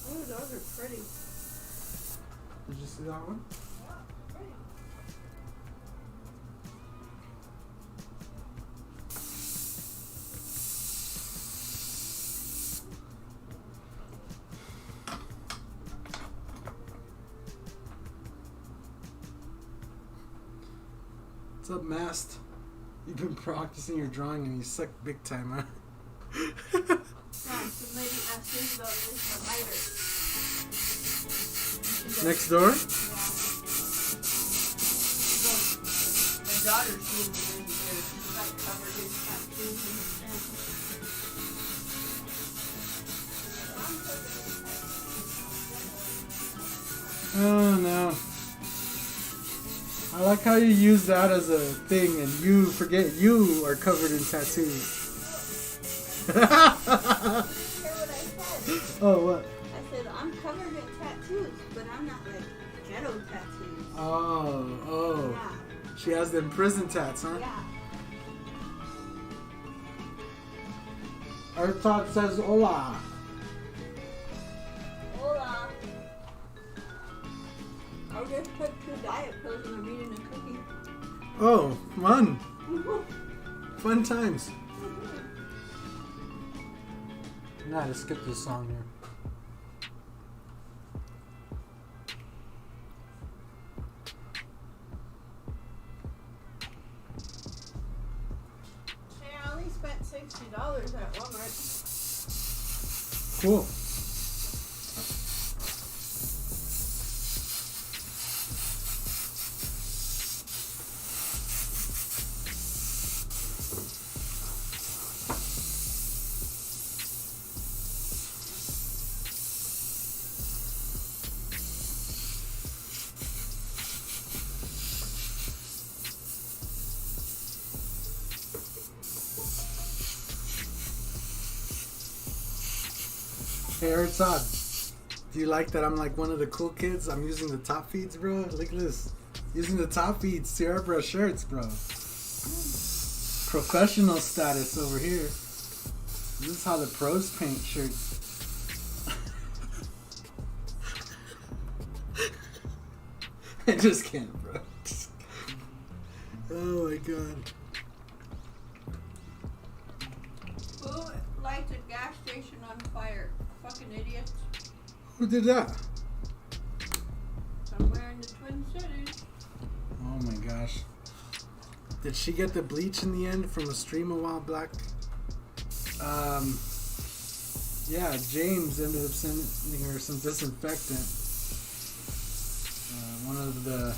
Ooh, those are pretty. Did you see that one? Yeah, pretty. What's up, Mast? You've been practicing your drawing and you suck big time, huh? Some lady asked me about this lighter. Next door? Yeah. My daughter's moving in here. She's like covered in tattoos and stuff. Oh no. I like how you use that as a thing and you forget you are covered in tattoos. Hear what I said? Oh, what? I said, I'm covered in tattoos, but I'm not like ghetto tattoos. Oh. Yeah. She has them prison tats, huh? Yeah. Our thought says hola. Hola. I just took 2 diet pills and I'm eating a cookie. Oh, fun. Fun times. Nah, to skip this song here. Hey, I only spent $60 at Walmart. Cool. Hey, Eritzad, do you like that I'm like one of the cool kids? I'm using the top feeds, bro. Look at this. Using the top feeds to airbrush shirts, bro. Professional status over here. This is how the pros paint shirts. I just can't, bro. Oh my god. Who lights a gas station on fire? Fucking idiots. Who did that? Somewhere in the Twin Cities. Oh my gosh. Did she get the bleach in the end from a stream a while back? Yeah, James ended up sending her some disinfectant. One of the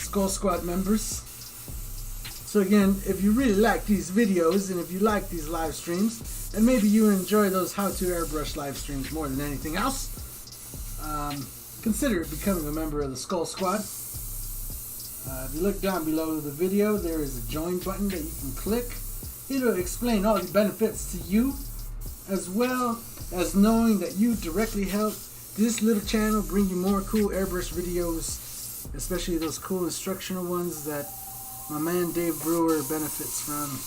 Skull Squad members. So again, if you really like these videos and if you like these live streams, and maybe you enjoy those how-to airbrush live streams more than anything else, consider becoming a member of the Skull Squad. If you look down below the video, there is a join button that you can click. It'll explain all the benefits to you, as well as knowing that you directly help this little channel bring you more cool airbrush videos, especially those cool instructional ones that my man Dave Brewer benefits from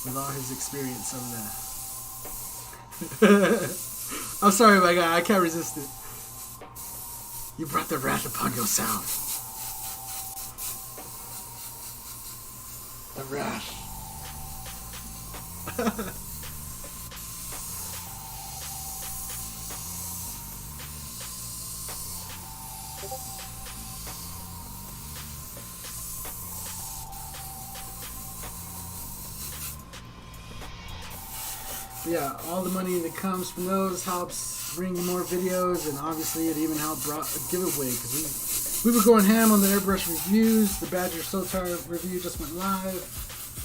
with all his experience of that. I'm sorry, my guy, I can't resist it. You brought the wrath upon yourself. The wrath. Yeah, all the money that comes from those helps bring you more videos, and obviously it even helped brought a giveaway, because we were going ham on the airbrush reviews. The Badger Sotar review just went live.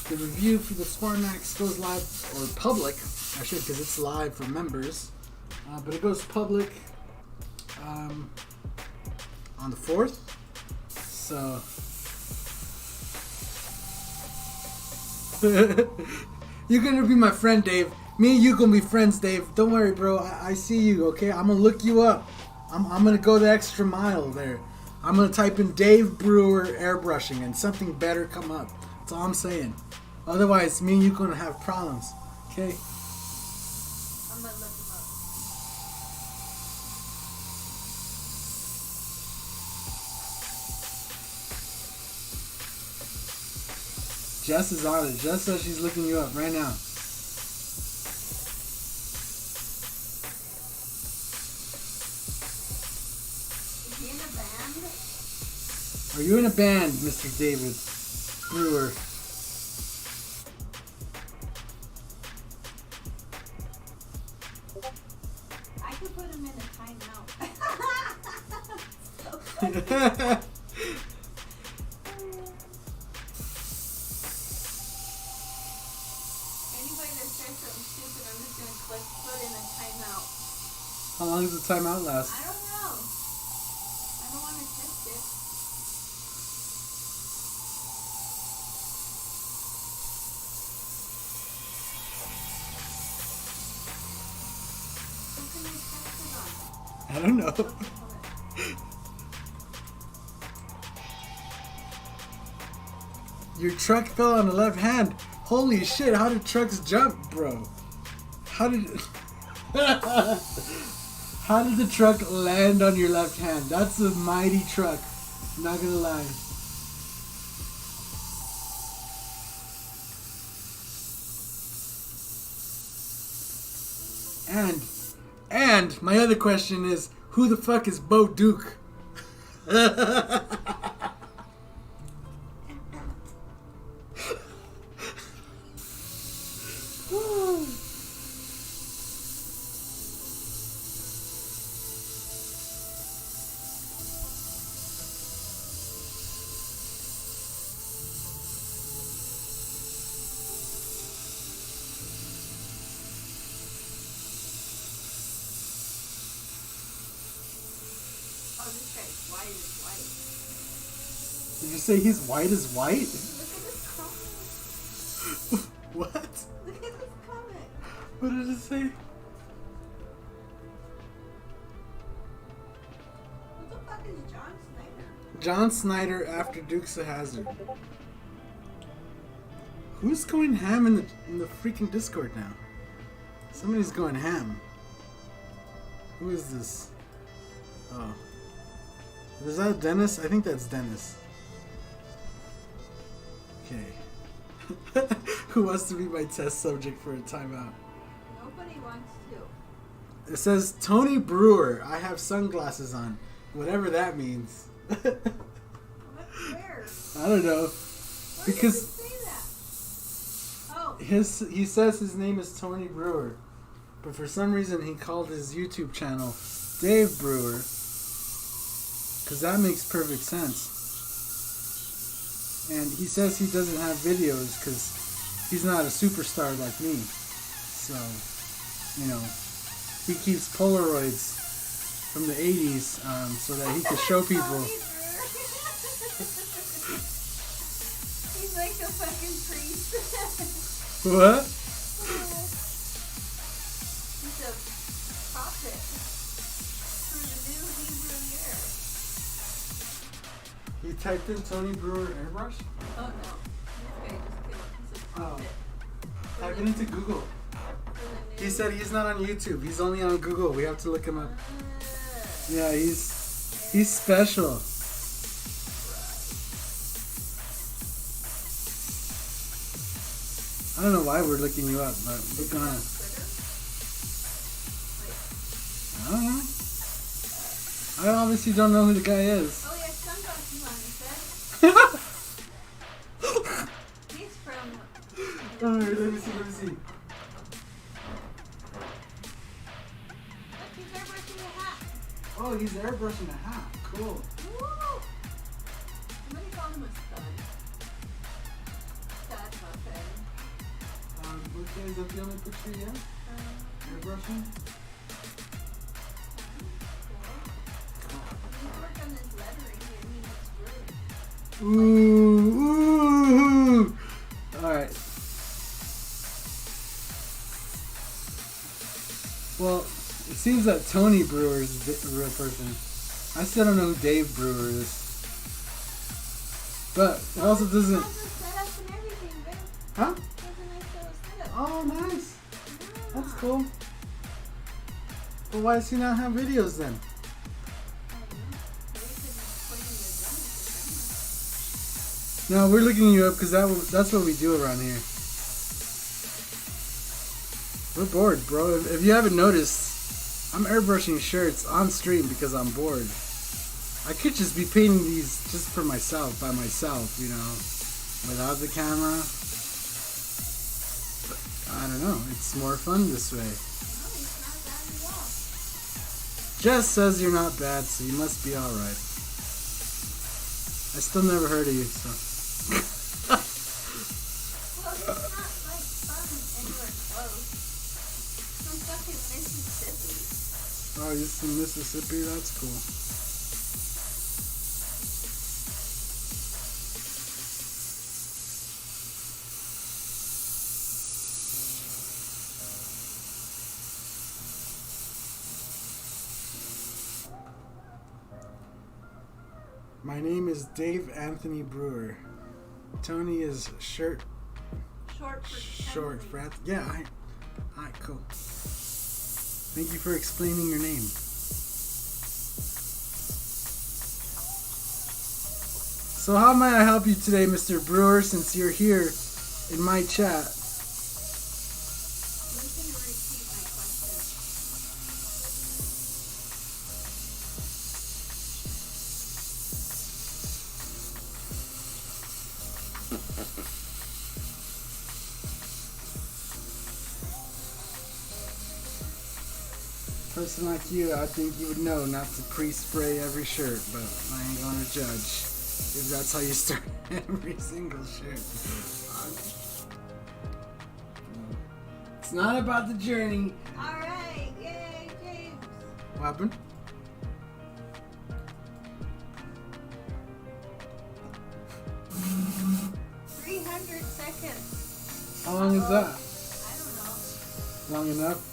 The review for the Sparmax goes live, or public, actually, because it's live for members. But it goes public on the 4th. So you're gonna be my friend, Dave. Me and you gonna be friends, Dave. Don't worry, bro. I see you, okay? I'm gonna look you up. I'm gonna go the extra mile there. I'm gonna type in Dave Brewer airbrushing and something better come up. That's all I'm saying. Otherwise, me and you gonna have problems, okay? I'm gonna look him up. Jess is on it. Jess says she's looking you up right now. Is he in a band? Are you in a band, Mr. David Brewer? I could put him in a timeout. Anybody that says something stupid, I'm just gonna click put in a timeout. How long does the timeout last? I don't know. I don't want to test it. Who can I test it on? I don't know. Okay, hold on. Your truck fell on the left hand. Holy shit, how did trucks jump, bro? How did how did the truck land on your left hand? That's a mighty truck. I'm not gonna lie. And my other question is, who the fuck is Bo Duke? Oh, this guy's white as white. Did you say he's white as white? Look at this comic. What? Look at this comic. What did it say? Who the fuck is John Snyder? John Snyder after Dukes of Hazzard. Who's going ham in the freaking Discord now? Somebody's going ham. Who is this? Oh. Is that Dennis? I think that's Dennis. Okay. Who wants to be my test subject for a timeout? Nobody wants to. It says Tony Brewer. I have sunglasses on. Whatever that means. Where? I don't know. Where Because does it say that? Oh. he says his name is Tony Brewer. But for some reason he called his YouTube channel Dave Brewer. Because that makes perfect sense. And he says he doesn't have videos because he's not a superstar like me. So, you know, he keeps Polaroids from the 80s so that he can show people. He's like a fucking priest. What? He's a prophet for the new Hebrew year. He typed in Tony Brewer Airbrush? Oh no. This guy just kidding. He's a prophet. Type it into Google. He said he's not on YouTube. He's only on Google. We have to look him up. Yeah, he's special. I don't know why we're looking you up, but we're gonna. I don't know. I obviously don't know who the guy is. Oh, yeah, sunglasses on his head. He's from. Alright, let me see. Look, he's airbrushing a hat. Oh, he's airbrushing a hat. Cool. Woo! Somebody called him a stud. Stud muffin. Okay, is that the only picture yet? Airbrushing? Ooh. Alright. Well, it seems that Tony Brewer is a real person. I still don't know who Dave Brewer is. But it also doesn't. Huh? Oh, nice. That's cool. But why does he not have videos then? No, we're looking you up because that's what we do around here. We're bored, bro. If you haven't noticed, I'm airbrushing shirts on stream because I'm bored. I could just be painting these just for myself, by myself, you know, without the camera. But I don't know. It's more fun this way. Jess says you're not bad, so you must be alright. I still never heard of you, so. Well, he's not like from anywhere close. From fucking Mississippi. Oh, you're from Mississippi? That's cool. My name is Dave Anthony Brewer. Tony is short for yeah. Alright, cool. Thank you for explaining your name. So how may I help you today, Mr. Brewer, since you're here in my chat? Person like you, I think you would know not to pre-spray every shirt, but I ain't gonna judge if that's how you start every single shirt. It's not about the journey. Alright, yay, James. What happened? Seconds. How long is that? I don't know. Long enough?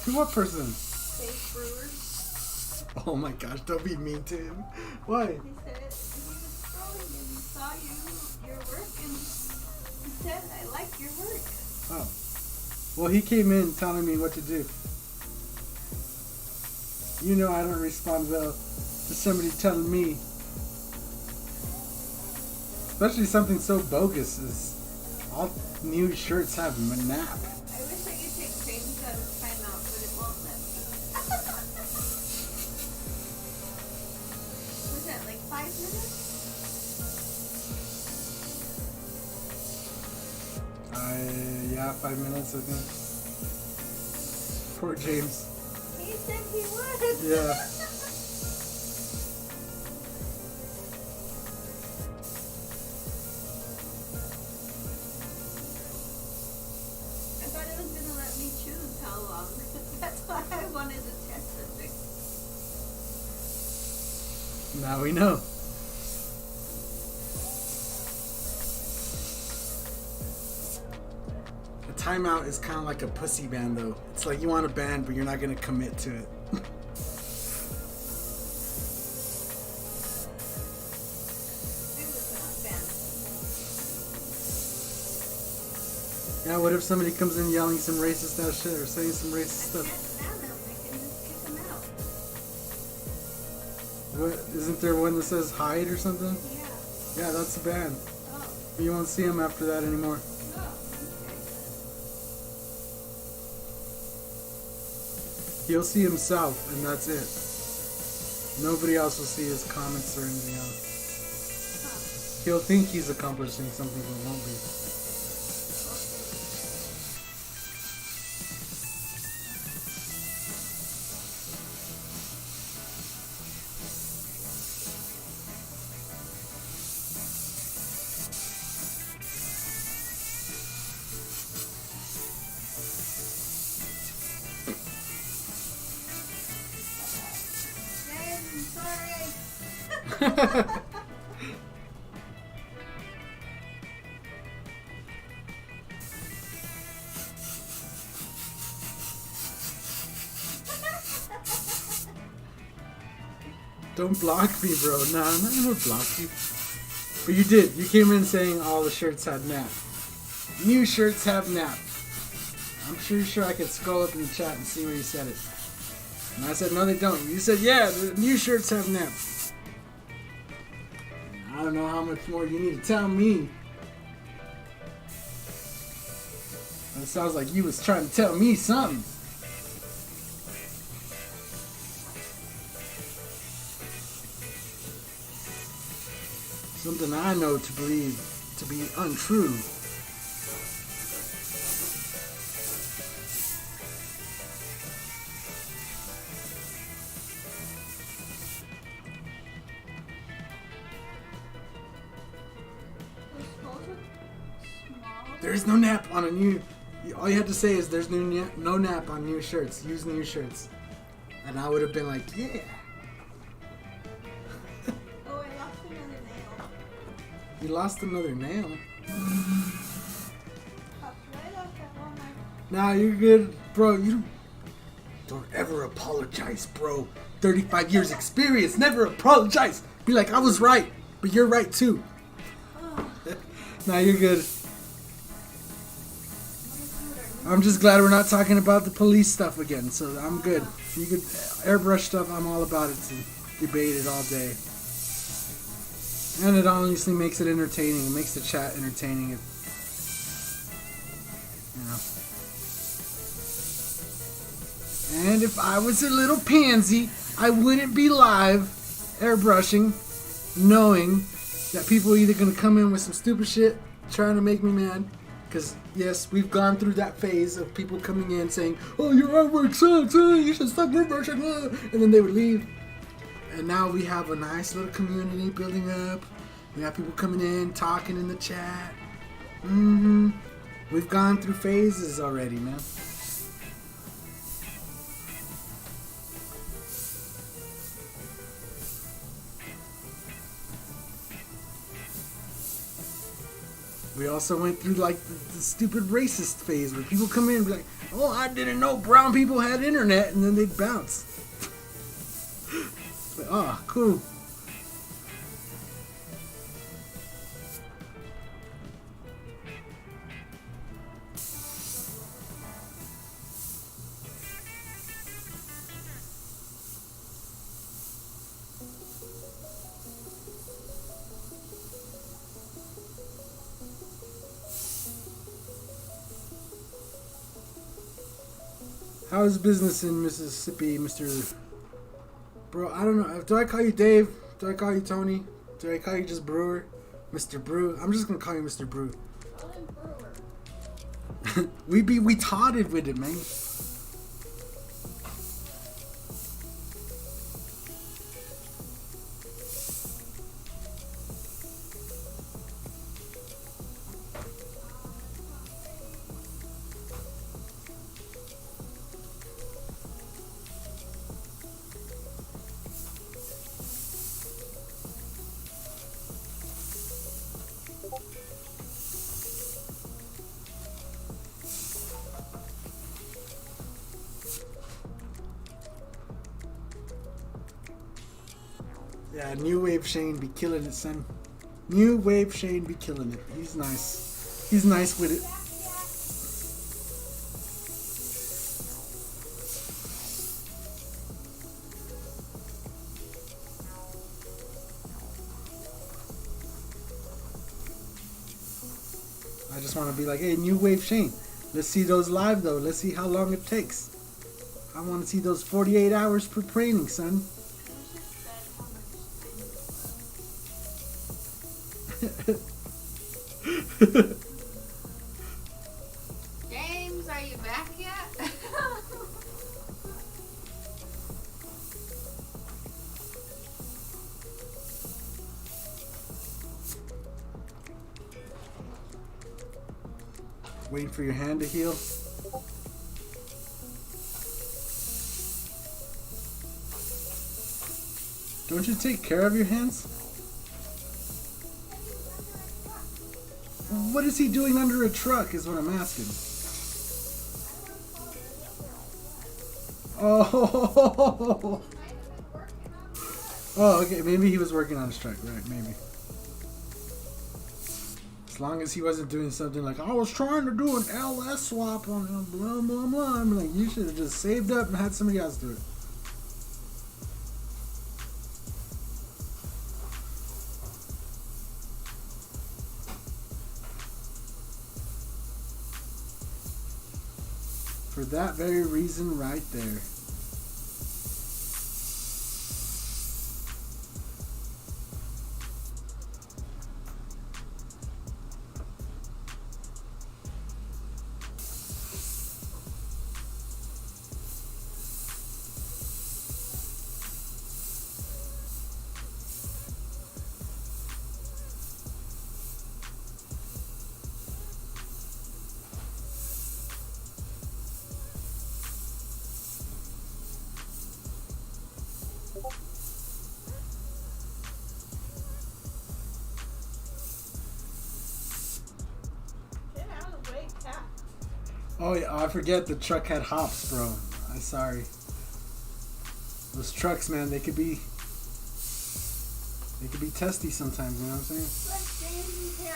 To what person? Dave Brewer. Oh my gosh, don't be mean to him. Why? He said he was scrolling and he saw saw your work and said I like your work. Oh. Well, he came in telling me what to do. You know I don't respond well to somebody telling me. Especially something so bogus as all new shirts have a nap. I wish I could take Creighton's out of timeout, but it won't let me. Was that like 5 minutes? Yeah, 5 minutes I think. Poor James. He said he would. Yeah. I thought it was gonna let me choose how long. That's why I wanted to test it. Now we know. A timeout is kind of like a pussy band, though. It's like you want a band, but you're not going to commit to it. It was not fantasy. Yeah, what if somebody comes in yelling some racist ass shit or saying some racist I stuff? can't stand them. I can just kick them out. What, isn't there one that says hide or something? Yeah. Yeah, that's the band. Oh. You won't see them after that anymore. Oh. Okay. He'll see himself, and that's it. Nobody else will see his comments or anything else. He'll think he's accomplishing something, but won't be. I'm sorry. Don't block me, bro. Nah, I'm not gonna block you. But you did. You came in saying all the shirts had nap. New shirts have nap. I'm sure I could scroll up in the chat and see where you said it. And I said, no, they don't. You said, yeah, the new shirts have nap. I don't know how much more you need to tell me. It sounds like you was trying to tell me something. Something I know to believe to be untrue. There's no nap on a new. All you had to say is there's no nap on new shirts. Use new shirts, and I would have been like, yeah. Oh, I lost another nail. You lost another nail. Popped right off that Walmart. Nah, you're good, bro. You don't ever apologize, bro. 35 years experience. Never apologize. Be like, I was right, but you're right too. Oh, Nah, you're good. I'm just glad we're not talking about the police stuff again, so I'm good. You could airbrush stuff, I'm all about it to debate it all day. And it honestly makes it entertaining. It makes the chat entertaining. You know. And if I was a little pansy, I wouldn't be live airbrushing, knowing that people are either gonna come in with some stupid shit, trying to make me mad. Because, yes, we've gone through that phase of people coming in saying, oh, your artwork sucks, you should stop airbrushing, and then they would leave. And now we have a nice little community building up. We have people coming in, talking in the chat. We've gone through phases already, man. We also went through like the stupid racist phase where people come in and be like, oh, I didn't know brown people had internet, and then they'd bounce. Like, oh, cool. How's business in Mississippi, Mr. Bro? I don't know. Do I call you Dave? Do I call you Tony? Do I call you just Brewer? Mr. Brew? I'm just gonna call you Mr. Brew. we totted with it, man. Yeah, New Wave Shane be killing it, son. New Wave Shane be killing it. He's nice. He's nice with it. I just want to be like, hey, New Wave Shane, let's see those live though. Let's see how long it takes. I want to see those 48 hours per training, son. James, are you back yet? Waiting for your hand to heal. Don't you take care of your hands? What is he doing under a truck is what I'm asking. Oh, oh, okay. Maybe he was working on his truck, right? Maybe. As long as he wasn't doing something like, I was trying to do an LS swap on him, blah, blah, blah. I'm like, you should have just saved up and had somebody else do it. For that very reason right there. Oh yeah, I forget the truck had hops, bro. I'm sorry. Those trucks, man, they could be testy sometimes, you know what I'm saying? Look, James' here.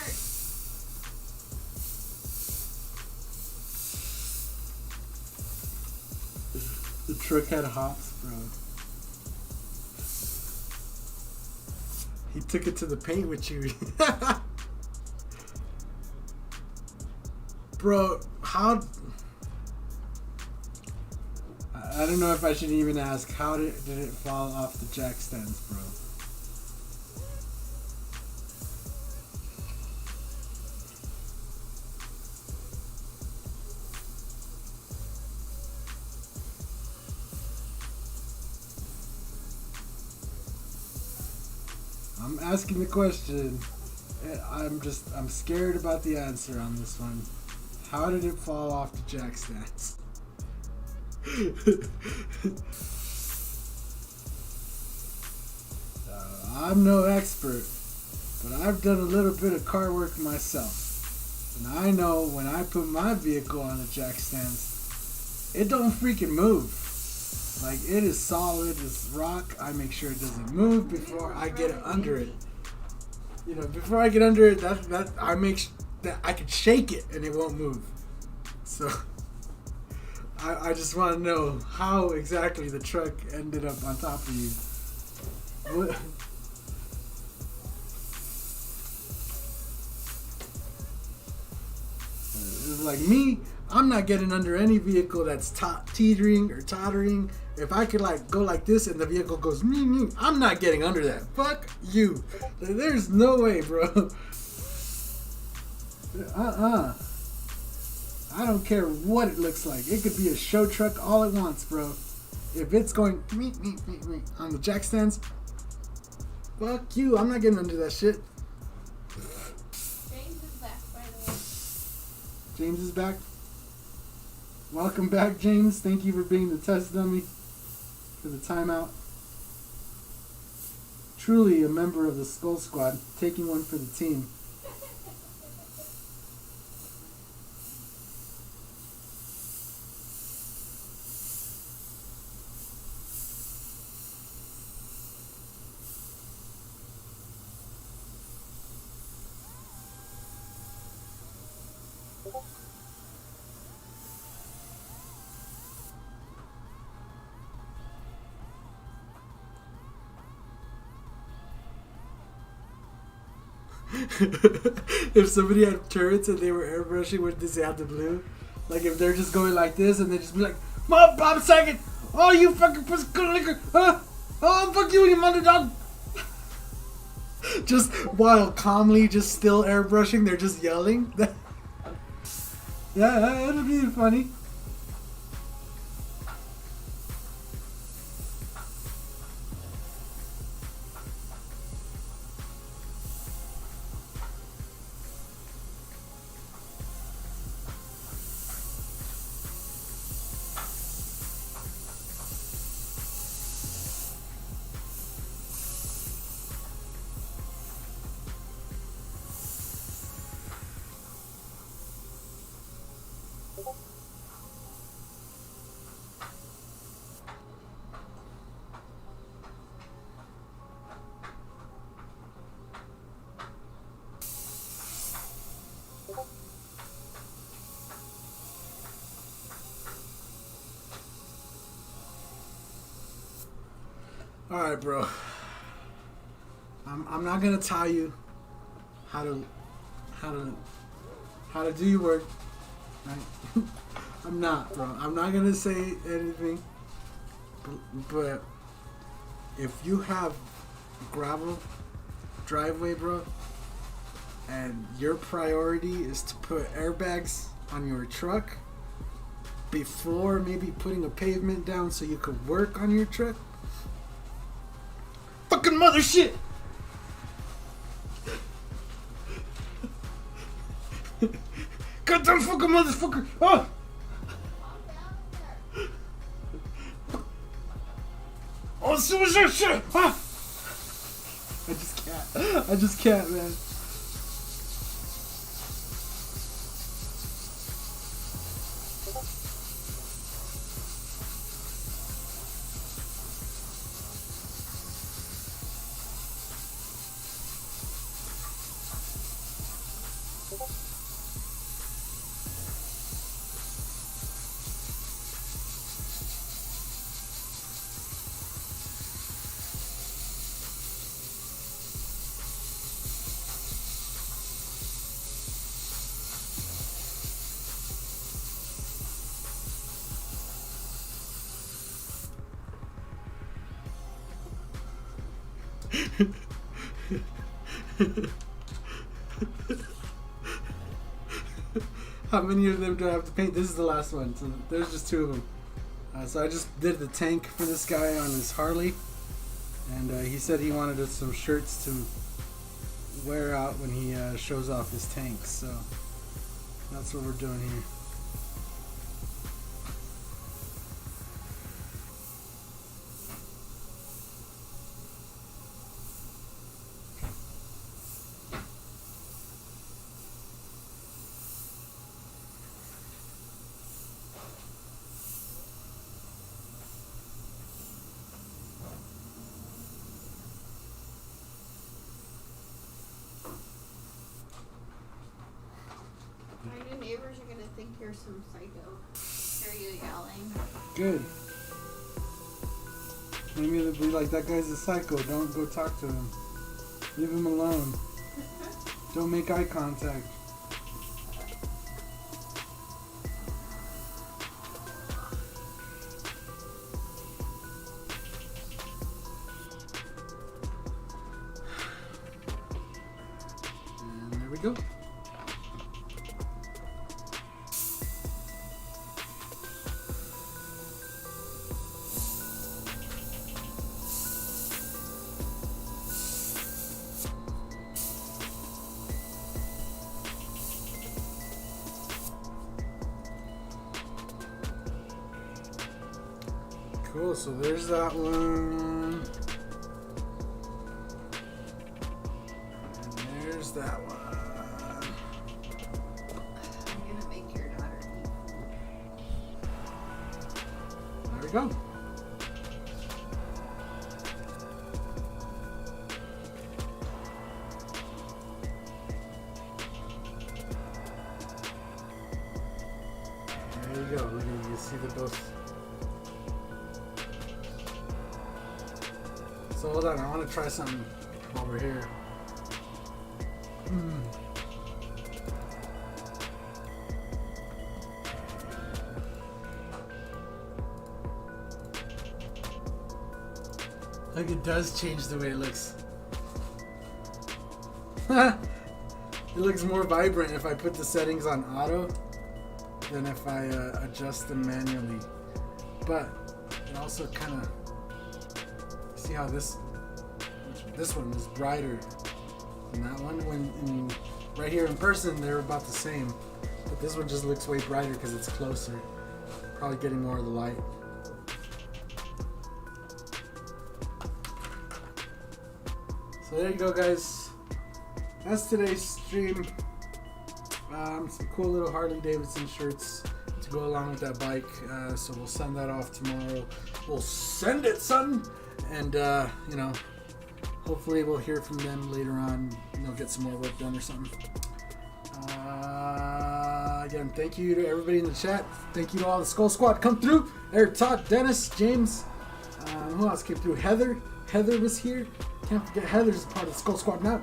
The truck had hops, bro. He took it to the paint with you. Bro, how... I don't know if I should even ask, how did it fall off the jack stands, bro? I'm asking the question. I'm scared about the answer on this one. How did it fall off the jack stands? I'm no expert, but I've done a little bit of car work myself. And I know when I put my vehicle on the jack stands, it don't freaking move. Like, it is solid as rock. I make sure it doesn't move before I get under it. You know, before I get under it, that I make that I can shake it and it won't move. So I just want to know how exactly the truck ended up on top of you. What? Like me, I'm not getting under any vehicle that's teetering or tottering. If I could like go like this and the vehicle goes me, I'm not getting under that. Fuck you. There's no way, bro. I don't care what it looks like. It could be a show truck all it wants, bro. If it's going me on the jack stands, fuck you. I'm not getting under that shit. James is back, by the way. James is back. Welcome back, James. Thank you for being the test dummy for the timeout. Truly a member of the Skull Squad, taking one for the team. If somebody had turrets and they were airbrushing, would they say out the blue? Like if they're just going like this and they just be like, "Mom, Bob Saget! Oh, you fucking pussy liquor! Oh, fuck you, you mother dog!" Just while calmly, just still airbrushing, they're just yelling. Yeah, it'll be funny. All right, bro. I'm not gonna tell you how to do your work. Right? I'm not, bro. I'm not gonna say anything. But if you have gravel driveway, bro, and your priority is to put airbags on your truck before maybe putting a pavement down so you could work on your truck, fucking mother shit. Goddamn fucking motherfucker. Oh. Oh, so much shit. Ah. I just can't, man. How many of them do I have to paint? This is the last one, so there's just two of them. So I just did the tank for this guy on his Harley, and he said he wanted us some shirts to wear out when he shows off his tanks, so that's what we're doing here. My new neighbors are gonna think you're some psycho. Hear you yelling. Good. Maybe they'll be like, that guy's a psycho. Don't go talk to him. Leave him alone. Don't make eye contact. go. Cool, so there's that one. And there's that one. I'm gonna make your daughter eat. There we go. There you go. You see the both. So hold on, I want to try something while we're here. Like it does change the way it looks. It looks more vibrant if I put the settings on auto than if I adjust them manually. But it also kind of, see how this one is brighter than that one. Right here in person they're about the same, but this one just looks way brighter because it's closer. Probably getting more of the light. So there you go, guys. That's today's stream. Some cool little Harley Davidson shirts to go along with that bike. So we'll send that off tomorrow. We'll send it, son. And you know, hopefully we'll hear from them later on. They'll get some more work done or something. Again, thank you to everybody in the chat. Thank you to all the Skull Squad come through. Eric, Todd, Dennis, James. Who else came through? Heather was here. Can't forget Heather's a part of the Skull Squad now.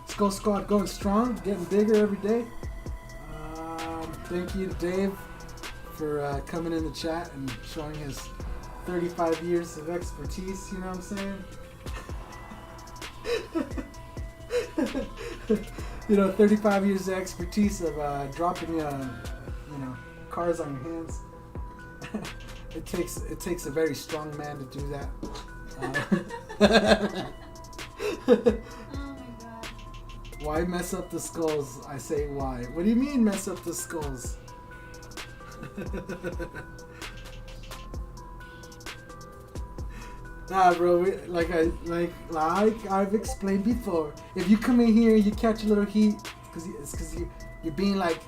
Skull Squad going strong, getting bigger every day. Thank you to Dave for coming in the chat and showing his 35 years of expertise, you know what I'm saying? You know, 35 years of expertise of dropping, cars on your hands. It takes a very strong man to do that. Oh my god. Why mess up the skulls? I say why. What do you mean mess up the skulls? Nah, bro. Like I've explained before. If you come in here and you catch a little heat, it's because you're being like,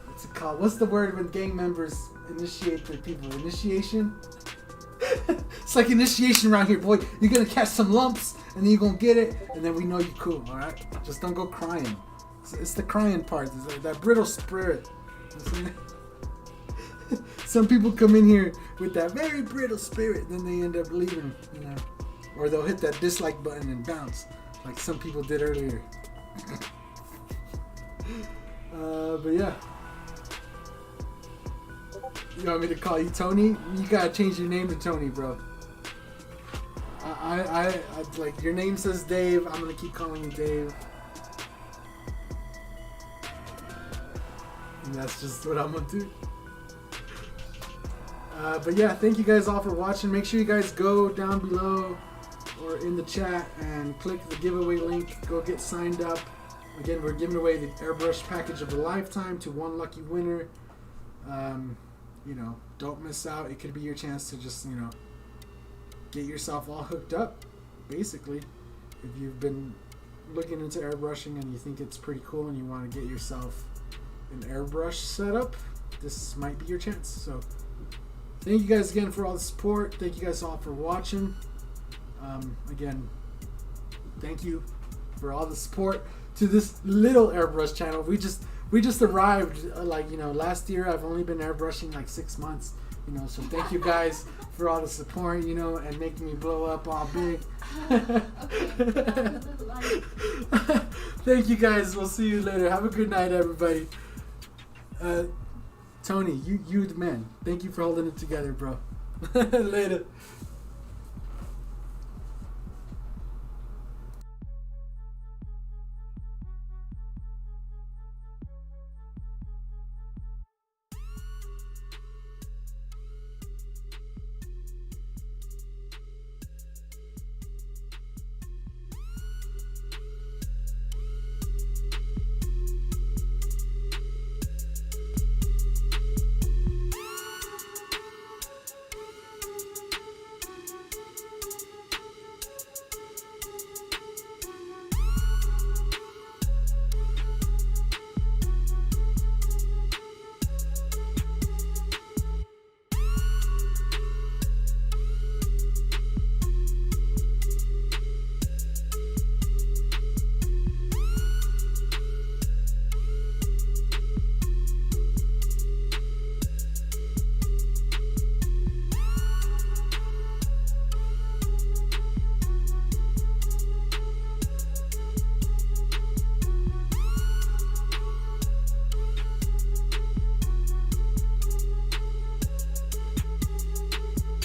what's it called? What's the word when gang members initiate their people? Initiation. It's like initiation around here, boy. You're gonna catch some lumps, and then you're gonna get it, and then we know you're cool. All right. Just don't go crying. It's the crying part. It's like that brittle spirit. Some people come in here with that very brittle spirit, then they end up leaving, you know, or they'll hit that dislike button and bounce, like some people did earlier. But yeah, you want me to call you Tony? You gotta change your name to Tony, bro. I like your name says Dave. I'm gonna keep calling you Dave. And that's just what I'm gonna do. But yeah, thank you guys all for watching. Make sure you guys go down below or in the chat and click the giveaway link. Go get signed up. Again, we're giving away the Airbrush package of a lifetime to one lucky winner. You know, don't miss out. It could be your chance to just, you know, get yourself all hooked up, basically. If you've been looking into airbrushing and you think it's pretty cool and you want to get yourself an airbrush setup, this might be your chance. So thank you guys again for all the support. Thank you guys all for watching. Again, thank you for all the support to this little airbrush channel. We just arrived, like, you know, last year. I've only been airbrushing like 6 months, you know, so thank you guys for all the support, you know, and making me blow up all big. Thank you guys. We'll see you later. Have a good night, everybody. Tony, you the man. Thank you for holding it together, bro. Later.